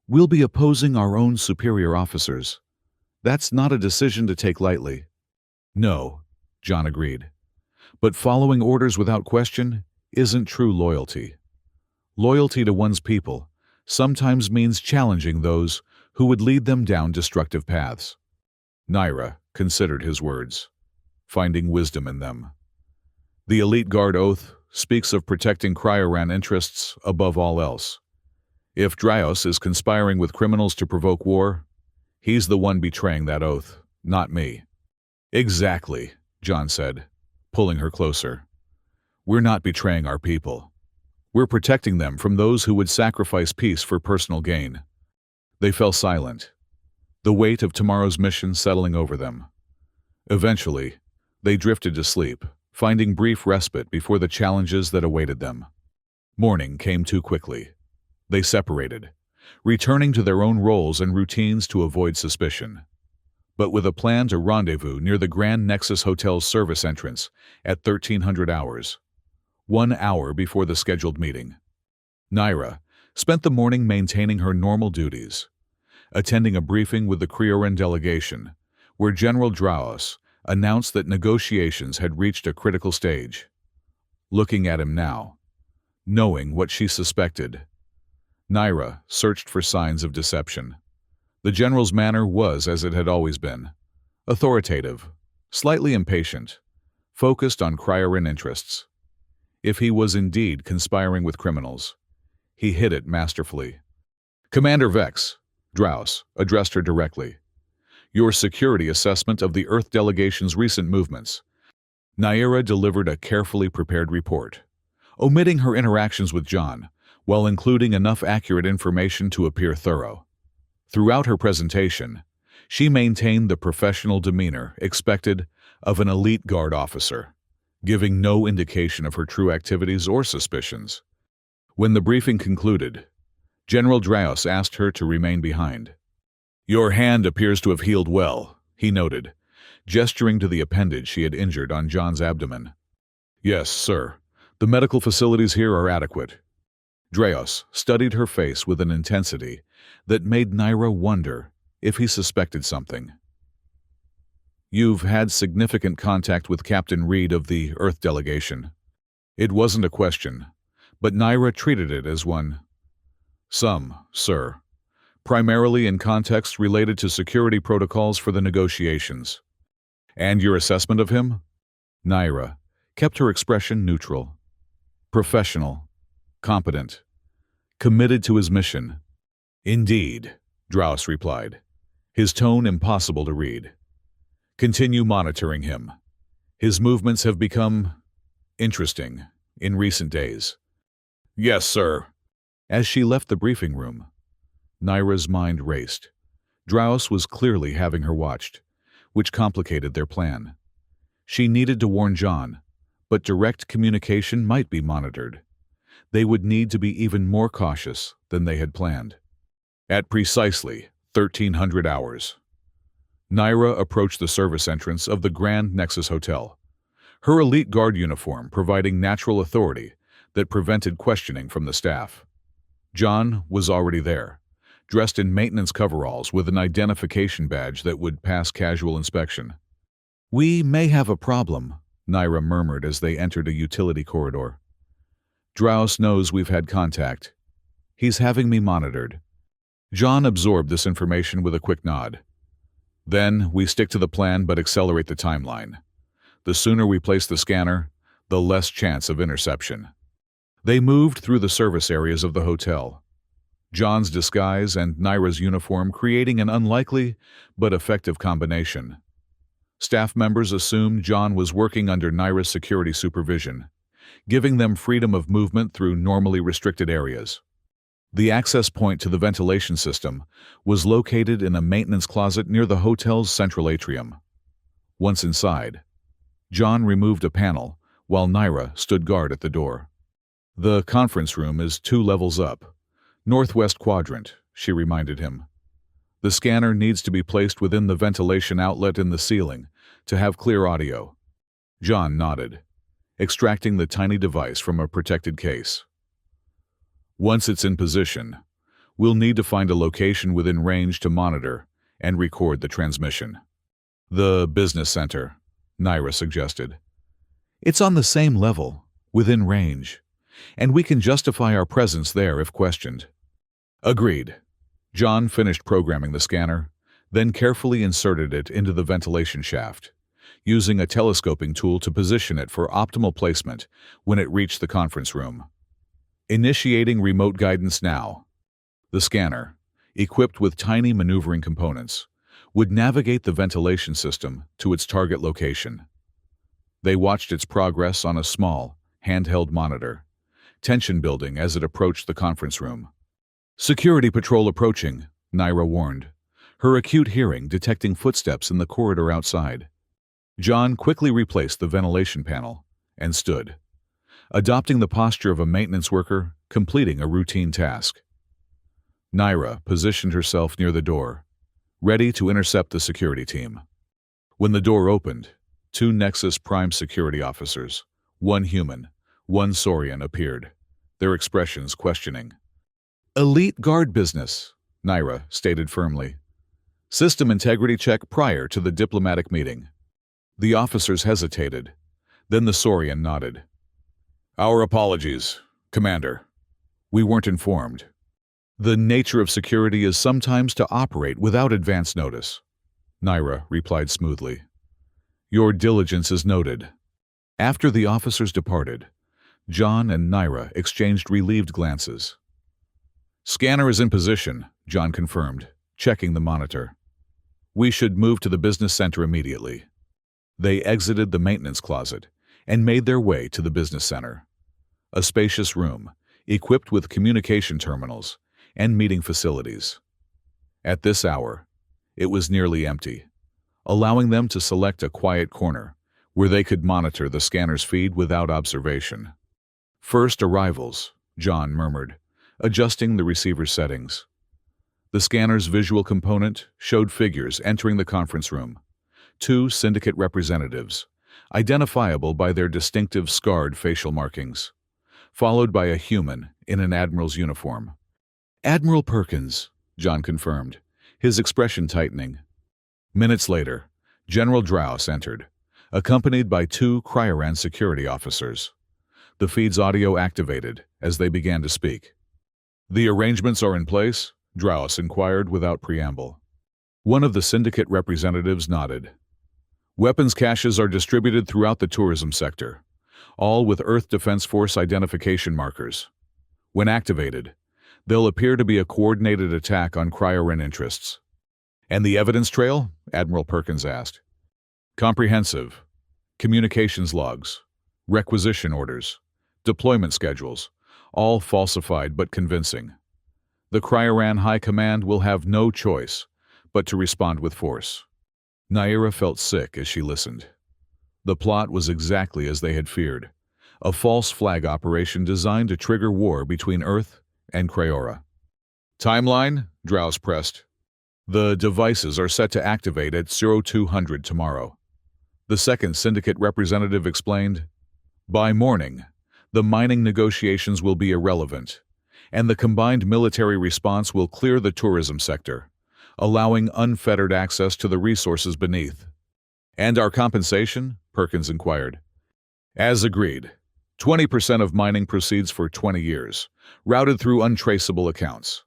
we'll be opposing our own superior officers. That's not a decision to take lightly. No, John agreed. But following orders without question isn't true loyalty. Loyalty to one's people sometimes means challenging those who would lead them down destructive paths. Naira considered his words, finding wisdom in them. The Elite Guard oath speaks of protecting Cryoran interests above all else. If Dryos is conspiring with criminals to provoke war, he's the one betraying that oath, not me. Exactly, John said, pulling her closer. We're not betraying our people. We're protecting them from those who would sacrifice peace for personal gain. They fell silent, the weight of tomorrow's mission settling over them. Eventually, they drifted to sleep, finding brief respite before the challenges that awaited them. Morning came too quickly. They separated, returning to their own roles and routines to avoid suspicion, but with a plan to rendezvous near the Grand Nexus Hotel's service entrance at 1300 hours, 1 hour before the scheduled meeting. Naira spent the morning maintaining her normal duties, attending a briefing with the Cryoran delegation, where General Draos announced that negotiations had reached a critical stage. Looking at him now, knowing what she suspected, Naira searched for signs of deception. The general's manner was as it had always been, authoritative, slightly impatient, focused on Cryoran interests. If he was indeed conspiring with criminals, he hid it masterfully. Commander Vex, Draos addressed her directly. Your security assessment of the Earth delegation's recent movements. Naira delivered a carefully prepared report, omitting her interactions with John, while including enough accurate information to appear thorough. Throughout her presentation, she maintained the professional demeanor expected of an elite guard officer, giving no indication of her true activities or suspicions. When the briefing concluded, General Draos asked her to remain behind. Your hand appears to have healed well, he noted, gesturing to the appendage she had injured on John's abdomen. Yes, sir. The medical facilities here are adequate. Dreos studied her face with an intensity that made Naira wonder if he suspected something. "You've had significant contact with Captain Reed of the Earth delegation." It wasn't a question, but Naira treated it as one. "Some, sir. Primarily in contexts related to security protocols for the negotiations." "And your assessment of him?" Naira kept her expression neutral. "Professional, competent, committed to his mission." "Indeed," Draus replied, his tone impossible to read. "Continue monitoring him. His movements have become interesting in recent days." "Yes, sir." As she left the briefing room, Naira's mind raced. Draus was clearly having her watched, which complicated their plan. She needed to warn John, but direct communication might be monitored. They would need to be even more cautious than they had planned. At precisely 1300 hours, Naira approached the service entrance of the Grand Nexus Hotel, her elite guard uniform providing natural authority that prevented questioning from the staff. John was already there, dressed in maintenance coveralls with an identification badge that would pass casual inspection. "We may have a problem," Naira murmured as they entered a utility corridor. "Draus knows we've had contact. He's having me monitored." John absorbed this information with a quick nod. "Then we stick to the plan but accelerate the timeline. The sooner we place the scanner, the less chance of interception." They moved through the service areas of the hotel, John's disguise and Naira's uniform creating an unlikely but effective combination. Staff members assumed John was working under Naira's security supervision, giving them freedom of movement through normally restricted areas. The access point to the ventilation system was located in a maintenance closet near the hotel's central atrium. Once inside, John removed a panel while Naira stood guard at the door. "The conference room is 2 levels up. Northwest quadrant," she reminded him. "The scanner needs to be placed within the ventilation outlet in the ceiling to have clear audio." John nodded, extracting the tiny device from a protected case. "Once it's in position, we'll need to find a location within range to monitor and record the transmission." "The business center," Naira suggested. "It's on the same level, within range, and we can justify our presence there if questioned." "Agreed." John finished programming the scanner, then carefully inserted it into the ventilation shaft, using a telescoping tool to position it for optimal placement when it reached the conference room. Initiating remote guidance now. The scanner, equipped with tiny maneuvering components, would navigate the ventilation system to its target location. They watched its progress on a small, handheld monitor, tension building as it approached the conference room. "Security patrol approaching," Naira warned, her acute hearing detecting footsteps in the corridor outside. John quickly replaced the ventilation panel and stood, adopting the posture of a maintenance worker completing a routine task. Naira positioned herself near the door, ready to intercept the security team. When the door opened, 2 Nexus Prime security officers, one human, one Saurian, appeared, their expressions questioning. "Elite guard business," Naira stated firmly. "System integrity check prior to the diplomatic meeting." The officers hesitated. Then the Saurian nodded. "Our apologies, Commander. We weren't informed. The nature of security is sometimes to operate without advance notice," Naira replied smoothly. "Your diligence is noted." After the officers departed, John and Naira exchanged relieved glances. "Scanner is in position," John confirmed, checking the monitor. "We should move to the business center immediately." They exited the maintenance closet and made their way to the business center, a spacious room equipped with communication terminals and meeting facilities. At this hour, it was nearly empty, allowing them to select a quiet corner where they could monitor the scanner's feed without observation. "First arrivals," John murmured, adjusting the receiver's settings. The scanner's visual component showed figures entering the conference room, 2 syndicate representatives, identifiable by their distinctive scarred facial markings, followed by a human in an admiral's uniform. "Admiral Perkins," John confirmed, his expression tightening. Minutes later, General Draus entered, accompanied by two Cryoran security officers. The feed's audio activated as they began to speak. "The arrangements are in place?" Draus inquired without preamble. One of the syndicate representatives nodded. "Weapons caches are distributed throughout the tourism sector, all with Earth Defense Force identification markers. When activated, they'll appear to be a coordinated attack on Cryoran interests." "And the evidence trail?" Admiral Perkins asked. "Comprehensive. Communications logs, requisition orders, deployment schedules, all falsified but convincing. The Cryoran High Command will have no choice but to respond with force." Naira felt sick as she listened. The plot was exactly as they had feared, a false flag operation designed to trigger war between Earth and Cryora. "Timeline?" Draus pressed. "The devices are set to activate at 0200 tomorrow." The second syndicate representative explained. "By morning, the mining negotiations will be irrelevant, and the combined military response will clear the tourism sector, allowing unfettered access to the resources beneath." "And our compensation?" Perkins inquired. "As agreed, 20% of mining proceeds for 20 years, routed through untraceable accounts."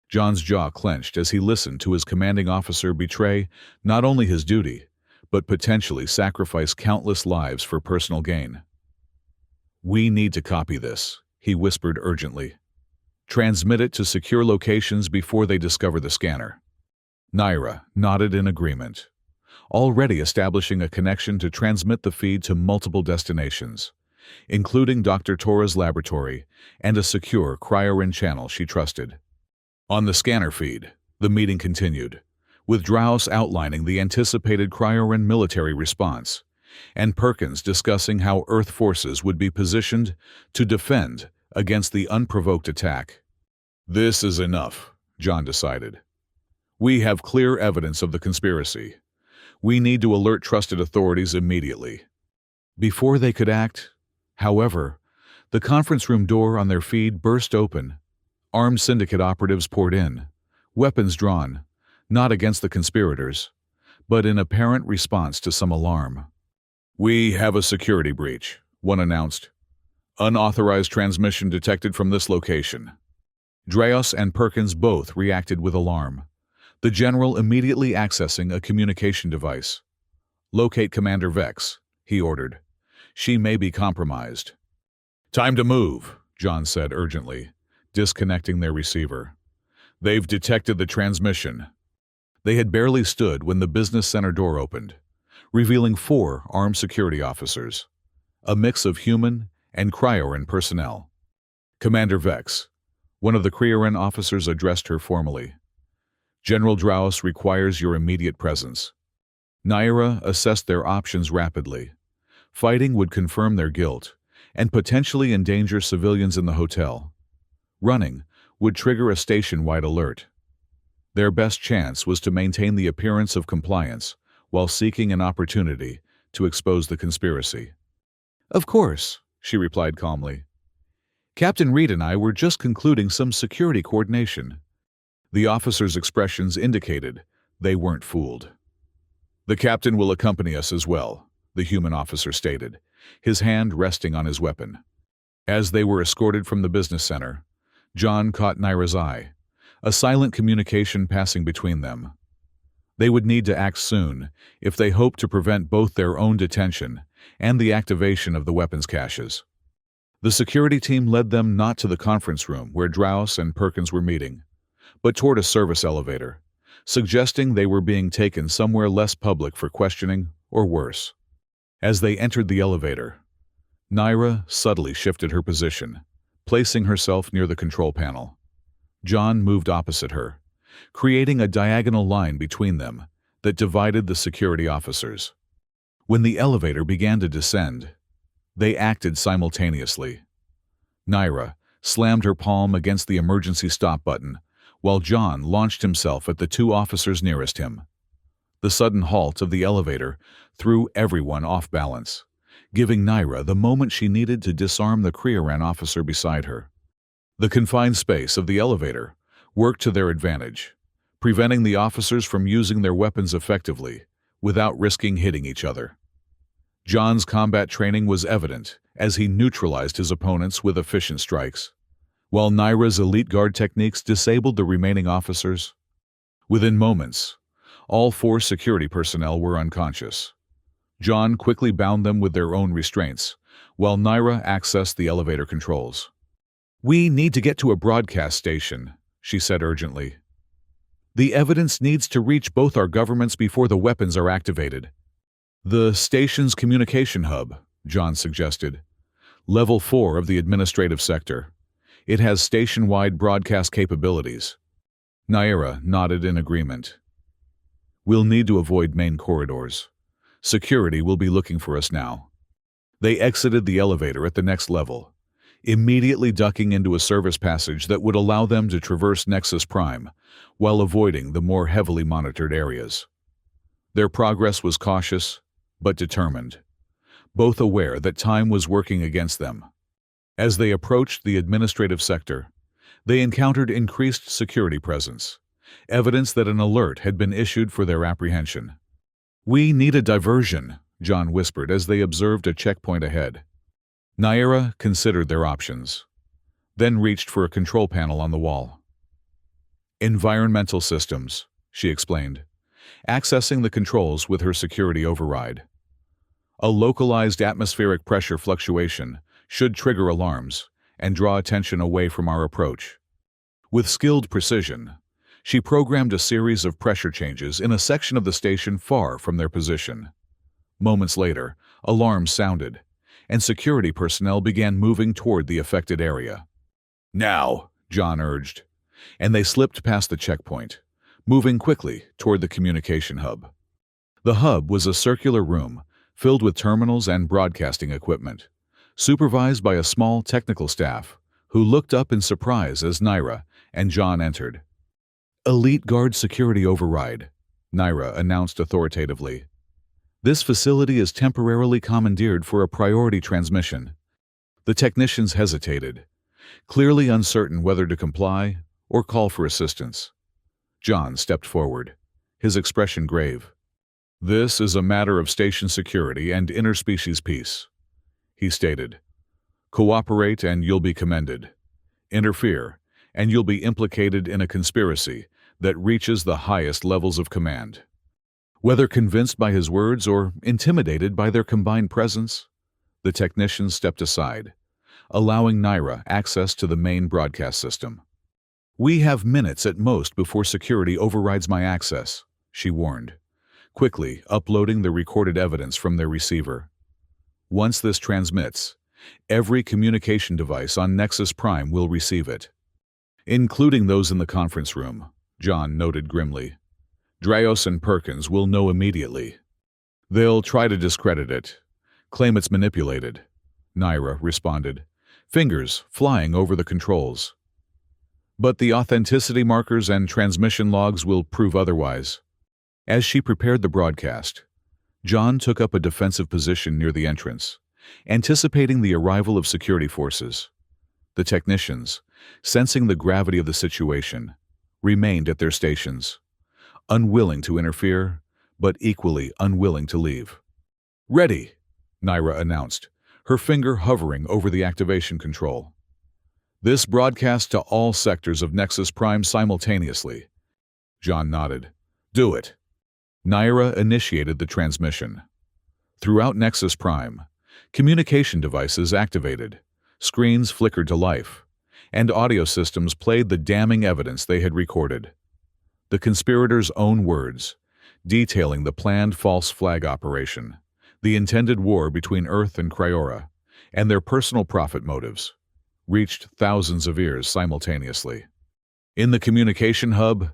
John's jaw clenched as he listened to his commanding officer betray not only his duty, but potentially sacrifice countless lives for personal gain. "We need to copy this," he whispered urgently. "Transmit it to secure locations before they discover the scanner." Naira nodded in agreement, already establishing a connection to transmit the feed to multiple destinations, including Dr. Tora's laboratory and a secure Cryoran channel she trusted. On the scanner feed, the meeting continued, with Draus outlining the anticipated Cryoran military response, and Perkins discussing how Earth forces would be positioned to defend against the unprovoked attack. "This is enough," John decided. "We have clear evidence of the conspiracy. We need to alert trusted authorities immediately." Before they could act, however, the conference room door on their feed burst open. Armed syndicate operatives poured in, weapons drawn, not against the conspirators, but in apparent response to some alarm. "We have a security breach," one announced. "Unauthorized transmission detected from this location." Draus and Perkins both reacted with alarm, the general immediately accessing a communication device. "Locate Commander Vex," he ordered. "She may be compromised." "Time to move," John said urgently, disconnecting their receiver. "They've detected the transmission." They had barely stood when the business center door opened, revealing 4 armed security officers, a mix of human and Cryoran personnel. "Commander Vex," one of the Cryoran officers addressed her formally. "General Draus requires your immediate presence." Naira assessed their options rapidly. Fighting would confirm their guilt and potentially endanger civilians in the hotel. Running would trigger a station-wide alert. Their best chance was to maintain the appearance of compliance while seeking an opportunity to expose the conspiracy. "Of course," she replied calmly. "Captain Reed and I were just concluding some security coordination." The officers' expressions indicated they weren't fooled. "The captain will accompany us as well," the human officer stated, his hand resting on his weapon. As they were escorted from the business center, John caught Naira's eye, a silent communication passing between them. They would need to act soon if they hoped to prevent both their own detention and the activation of the weapons caches. The security team led them not to the conference room where Draus and Perkins were meeting, but toward a service elevator, suggesting they were being taken somewhere less public for questioning or worse. As they entered the elevator, Naira subtly shifted her position, placing herself near the control panel. John moved opposite her, creating a diagonal line between them that divided the security officers. When the elevator began to descend, they acted simultaneously. Naira slammed her palm against the emergency stop button, while John launched himself at the 2 officers nearest him. The sudden halt of the elevator threw everyone off balance, giving Naira the moment she needed to disarm the Krieran officer beside her. The confined space of the elevator worked to their advantage, preventing the officers from using their weapons effectively without risking hitting each other. John's combat training was evident as he neutralized his opponents with efficient strikes, while Naira's elite guard techniques disabled the remaining officers. Within moments, all 4 security personnel were unconscious. John quickly bound them with their own restraints, while Naira accessed the elevator controls. "We need to get to a broadcast station," she said urgently. "The evidence needs to reach both our governments before the weapons are activated." "The station's communication hub," John suggested. "Level 4 of the administrative sector. It has station-wide broadcast capabilities." Naira nodded in agreement. "We'll need to avoid main corridors. Security will be looking for us now." They exited the elevator at the next level, immediately ducking into a service passage that would allow them to traverse Nexus Prime while avoiding the more heavily monitored areas. Their progress was cautious, but determined, both aware that time was working against them. As they approached the administrative sector, they encountered increased security presence, evidence that an alert had been issued for their apprehension. "We need a diversion," John whispered as they observed a checkpoint ahead. Naira considered their options, then reached for a control panel on the wall. "Environmental systems," she explained, accessing the controls with her security override. "A localized atmospheric pressure fluctuation should trigger alarms and draw attention away from our approach." With skilled precision, she programmed a series of pressure changes in a section of the station far from their position. Moments later, alarms sounded, and security personnel began moving toward the affected area. "Now," John urged, and they slipped past the checkpoint, moving quickly toward the communication hub. The hub was a circular room filled with terminals and broadcasting equipment, supervised by a small technical staff who looked up in surprise as Naira and John entered. "Elite Guard security override," Naira announced authoritatively. "This facility is temporarily commandeered for a priority transmission." The technicians hesitated, clearly uncertain whether to comply or call for assistance. John stepped forward, his expression grave. "This is a matter of station security and interspecies peace," he stated. "Cooperate and you'll be commended. Interfere, and you'll be implicated in a conspiracy that reaches the highest levels of command." Whether convinced by his words or intimidated by their combined presence, the technicians stepped aside, allowing Naira access to the main broadcast system. "We have minutes at most before security overrides my access," she warned, quickly uploading the recorded evidence from their receiver. "Once this transmits, every communication device on Nexus Prime will receive it." "Including those in the conference room," John noted grimly. "Draios and Perkins will know immediately. They'll try to discredit it, claim it's manipulated," Naira responded, fingers flying over the controls. "But the authenticity markers and transmission logs will prove otherwise." As she prepared the broadcast, John took up a defensive position near the entrance, anticipating the arrival of security forces. The technicians, sensing the gravity of the situation, remained at their stations, unwilling to interfere, but equally unwilling to leave. "Ready," Naira announced, her finger hovering over the activation control. "This broadcasts to all sectors of Nexus Prime simultaneously." John nodded. "Do it." Naira initiated the transmission. Throughout Nexus Prime, communication devices activated, screens flickered to life, and audio systems played the damning evidence they had recorded. The conspirators' own words, detailing the planned false flag operation, the intended war between Earth and Cryora, and their personal profit motives, reached thousands of ears simultaneously. In the communication hub,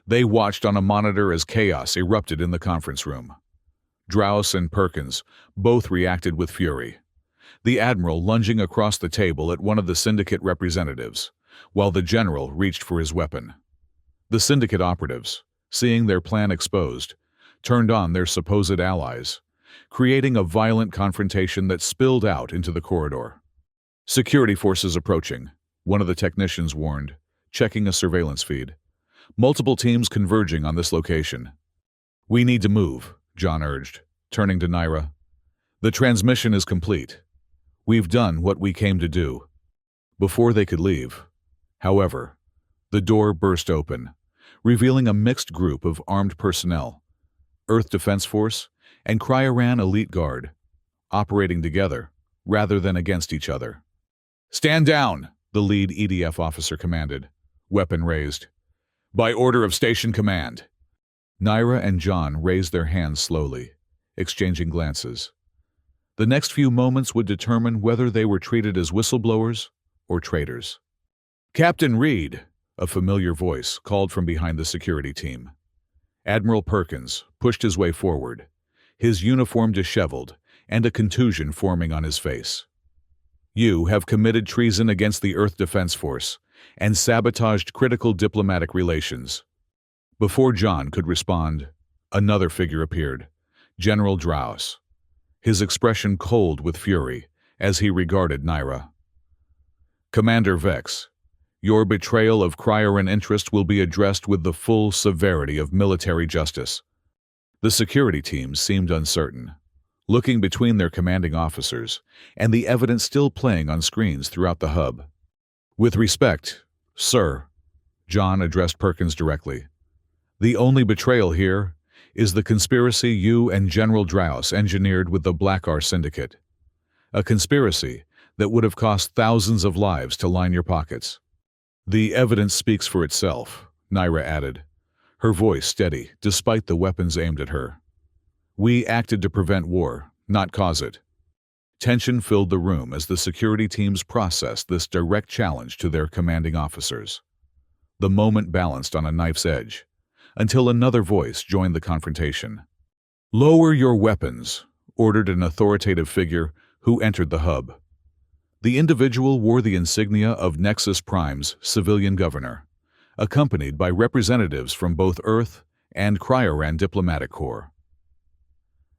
they watched on a monitor as chaos erupted in the conference room. Draios and Perkins both reacted with fury, the Admiral lunging across the table at one of the Syndicate representatives, while the General reached for his weapon. The Syndicate operatives, seeing their plan exposed, turned on their supposed allies, creating a violent confrontation that spilled out into the corridor. "Security forces approaching," one of the technicians warned, checking a surveillance feed. "Multiple teams converging on this location." "We need to move," John urged, turning to Naira. "The transmission is complete. We've done what we came to do." Before they could leave, however, the door burst open, revealing a mixed group of armed personnel, Earth Defense Force and Cryoran Elite Guard, operating together rather than against each other. "Stand down," the lead EDF officer commanded, weapon raised. "By order of Station Command." Naira and John raised their hands slowly, exchanging glances. The next few moments would determine whether they were treated as whistleblowers or traitors. "Captain Reed," a familiar voice called from behind the security team. Admiral Perkins pushed his way forward, his uniform disheveled and a contusion forming on his face. "You have committed treason against the Earth Defense Force and sabotaged critical diplomatic relations." Before John could respond, another figure appeared, General Draus, his expression cold with fury as he regarded Naira. "Commander Vex, your betrayal of Cryoran interest will be addressed with the full severity of military justice." The security team seemed uncertain, looking between their commanding officers and the evidence still playing on screens throughout the hub. "With respect, sir," John addressed Perkins directly, "the only betrayal here is the conspiracy you and General Draus engineered with the Blackar Syndicate. A conspiracy that would have cost thousands of lives to line your pockets." "The evidence speaks for itself," Naira added, her voice steady despite the weapons aimed at her. "We acted to prevent war, not cause it." Tension filled the room as the security teams processed this direct challenge to their commanding officers. The moment balanced on a knife's edge, until another voice joined the confrontation. "Lower your weapons," ordered an authoritative figure who entered the hub. The individual wore the insignia of Nexus Prime's civilian governor, accompanied by representatives from both Earth and Cryoran Diplomatic Corps.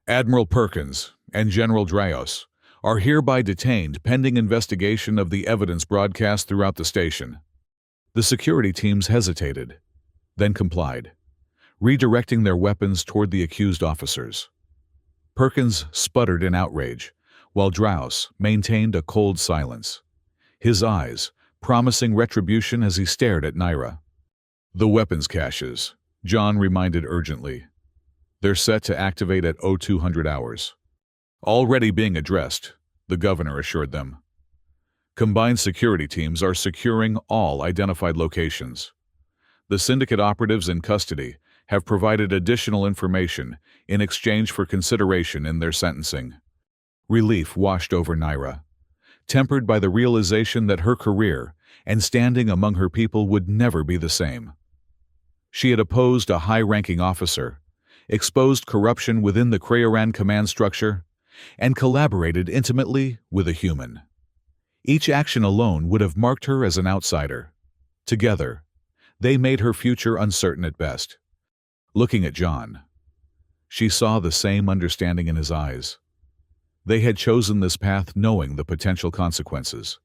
"Admiral Perkins and General Draos are hereby detained pending investigation of the evidence broadcast throughout the station." The security teams hesitated, then complied, redirecting their weapons toward the accused officers. Perkins sputtered in outrage, while Draus maintained a cold silence, his eyes promising retribution as he stared at Naira. "The weapons caches," John reminded urgently. "They're set to activate at 0200 hours. "Already being addressed," the governor assured them. "Combined security teams are securing all identified locations. The syndicate operatives in custody have provided additional information in exchange for consideration in their sentencing." Relief washed over Naira, tempered by the realization that her career and standing among her people would never be the same. She had opposed a high-ranking officer, exposed corruption within the Cryoran command structure, and collaborated intimately with a human. Each action alone would have marked her as an outsider. Together, they made her future uncertain at best. Looking at John, she saw the same understanding in his eyes. They had chosen this path knowing the potential consequences,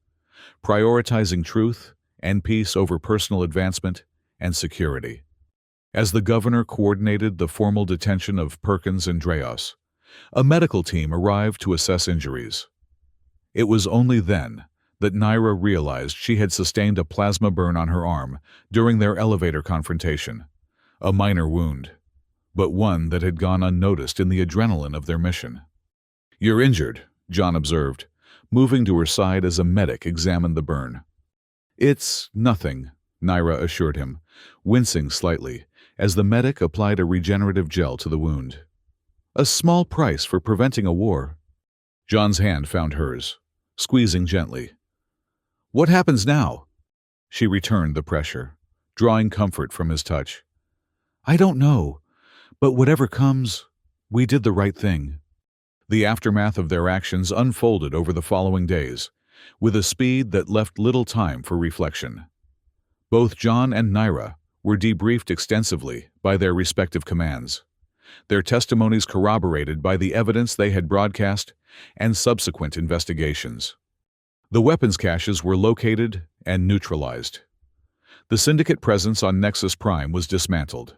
prioritizing truth and peace over personal advancement and security. As the governor coordinated the formal detention of Perkins and Draos, a medical team arrived to assess injuries. It was only then that Naira realized she had sustained a plasma burn on her arm during their elevator confrontation, a minor wound, but one that had gone unnoticed in the adrenaline of their mission. "You're injured," John observed, moving to her side as a medic examined the burn. "It's nothing," Naira assured him, wincing slightly as the medic applied a regenerative gel to the wound. "A small price for preventing a war." John's hand found hers, squeezing gently. "What happens now?" She returned the pressure, drawing comfort from his touch. "I don't know, but whatever comes, we did the right thing." The aftermath of their actions unfolded over the following days, with a speed that left little time for reflection. Both John and Naira were debriefed extensively by their respective commands, their testimonies corroborated by the evidence they had broadcast and subsequent investigations. The weapons caches were located and neutralized. The syndicate presence on Nexus Prime was dismantled,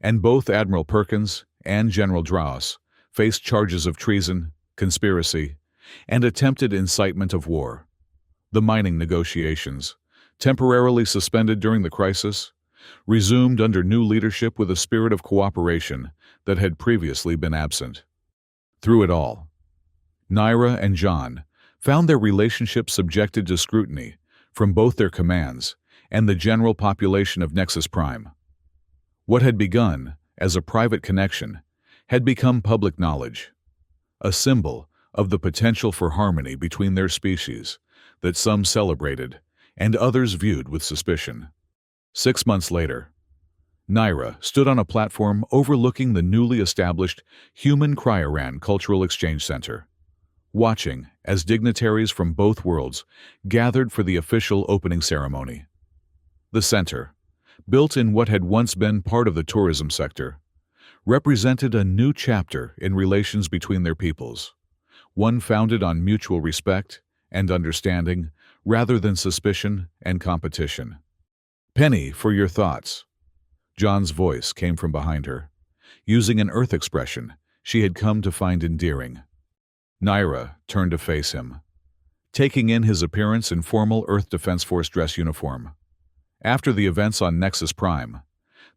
and both Admiral Perkins and General Draus faced charges of treason, conspiracy, and attempted incitement of war. The mining negotiations, temporarily suspended during the crisis, resumed under new leadership with a spirit of cooperation that had previously been absent. Through it all, Naira and John found their relationship subjected to scrutiny from both their commands and the general population of Nexus Prime. What had begun as a private connection had become public knowledge, a symbol of the potential for harmony between their species that some celebrated and others viewed with suspicion. 6 months later, Naira stood on a platform overlooking the newly established Human Cryoran Cultural Exchange Center, watching as dignitaries from both worlds gathered for the official opening ceremony. The center, built in what had once been part of the tourism sector, represented a new chapter in relations between their peoples, one founded on mutual respect and understanding rather than suspicion and competition. "Penny, for your thoughts." John's voice came from behind her, using an Earth expression she had come to find endearing. Naira turned to face him, taking in his appearance in formal Earth Defense Force dress uniform. After the events on Nexus Prime,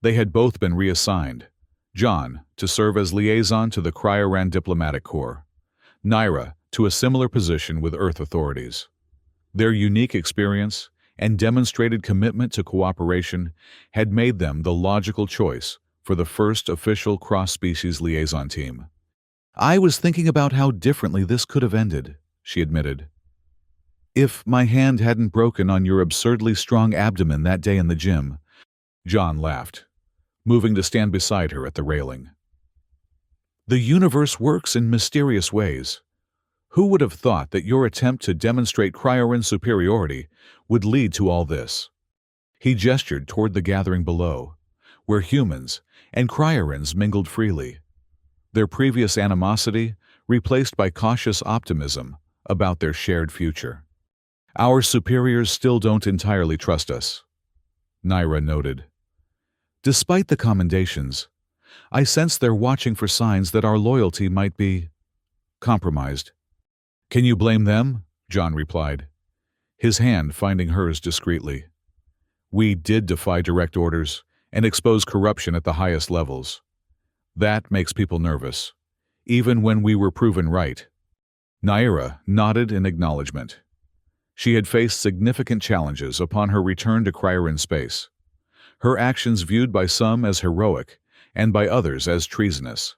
they had both been reassigned, John to serve as liaison to the Cryoran Diplomatic Corps, Naira to a similar position with Earth authorities. Their unique experience and demonstrated commitment to cooperation had made them the logical choice for the first official cross-species liaison team. "I was thinking about how differently this could have ended," she admitted. "If my hand hadn't broken on your absurdly strong abdomen that day in the gym." John laughed, moving to stand beside her at the railing. "The universe works in mysterious ways. Who would have thought that your attempt to demonstrate Cryoran superiority would lead to all this?" He gestured toward the gathering below, where humans and Cryorans mingled freely, their previous animosity replaced by cautious optimism about their shared future. "Our superiors still don't entirely trust us," Naira noted. "Despite the commendations, I sense they're watching for signs that our loyalty might be compromised." "Can you blame them?" John replied, his hand finding hers discreetly. "We did defy direct orders and expose corruption at the highest levels. That makes people nervous, even when we were proven right." Naira nodded in acknowledgement. She had faced significant challenges upon her return to Cryoran space, her actions viewed by some as heroic and by others as treasonous.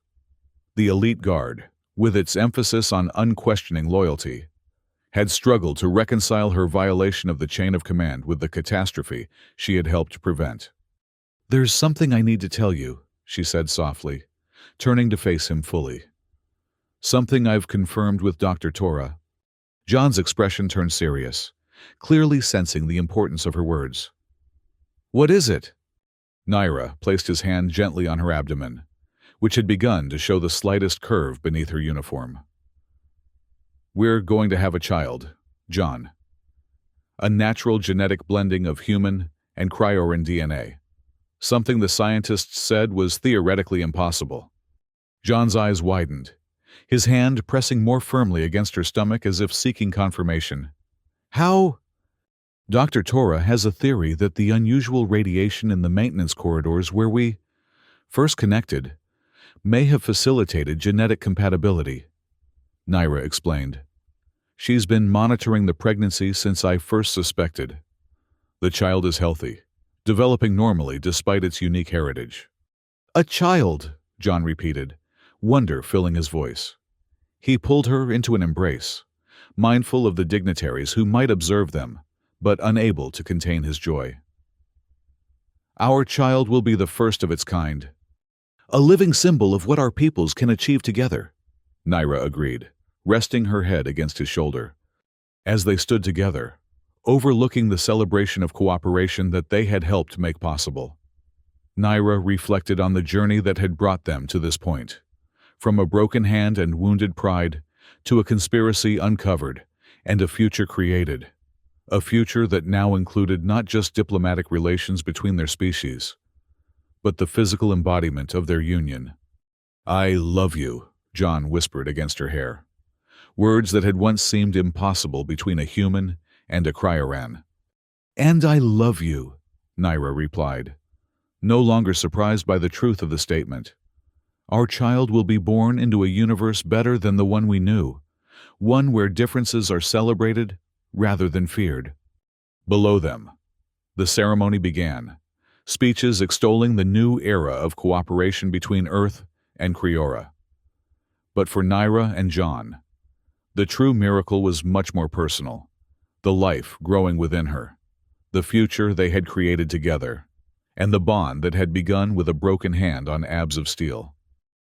The elite guard, with its emphasis on unquestioning loyalty, had struggled to reconcile her violation of the chain of command with the catastrophe she had helped prevent. "There's something I need to tell you," she said softly, turning to face him fully. "Something I've confirmed with Dr. Tora." John's expression turned serious, clearly sensing the importance of her words. "What is it?" Naira placed his hand gently on her abdomen, which had begun to show the slightest curve beneath her uniform. "We're going to have a child, John. A natural genetic blending of human and Cryoran DNA. Something the scientists said was theoretically impossible." John's eyes widened, his hand pressing more firmly against her stomach as if seeking confirmation. "How?" "Dr. Tora has a theory that the unusual radiation in the maintenance corridors where we first connected may have facilitated genetic compatibility," Naira explained. "She's been monitoring the pregnancy since I first suspected. The child is healthy, developing normally despite its unique heritage." "A child," John repeated, wonder filling his voice. He pulled her into an embrace, mindful of the dignitaries who might observe them, but unable to contain his joy. "Our child will be the first of its kind. A living symbol of what our peoples can achieve together," Naira agreed, resting her head against his shoulder. As they stood together, overlooking the celebration of cooperation that they had helped make possible, Naira reflected on the journey that had brought them to this point. From a broken hand and wounded pride, to a conspiracy uncovered, and a future created. A future that now included not just diplomatic relations between their species, but the physical embodiment of their union. "I love you," John whispered against her hair. Words that had once seemed impossible between a human and a cryoran. "And I love you," Naira replied, no longer surprised by the truth of the statement. "Our child will be born into a universe better than the one we knew, one where differences are celebrated rather than feared." Below them, the ceremony began, speeches extolling the new era of cooperation between Earth and Kriora. But for Naira and John, the true miracle was much more personal, the life growing within her, the future they had created together, and the bond that had begun with a broken hand on abs of steel.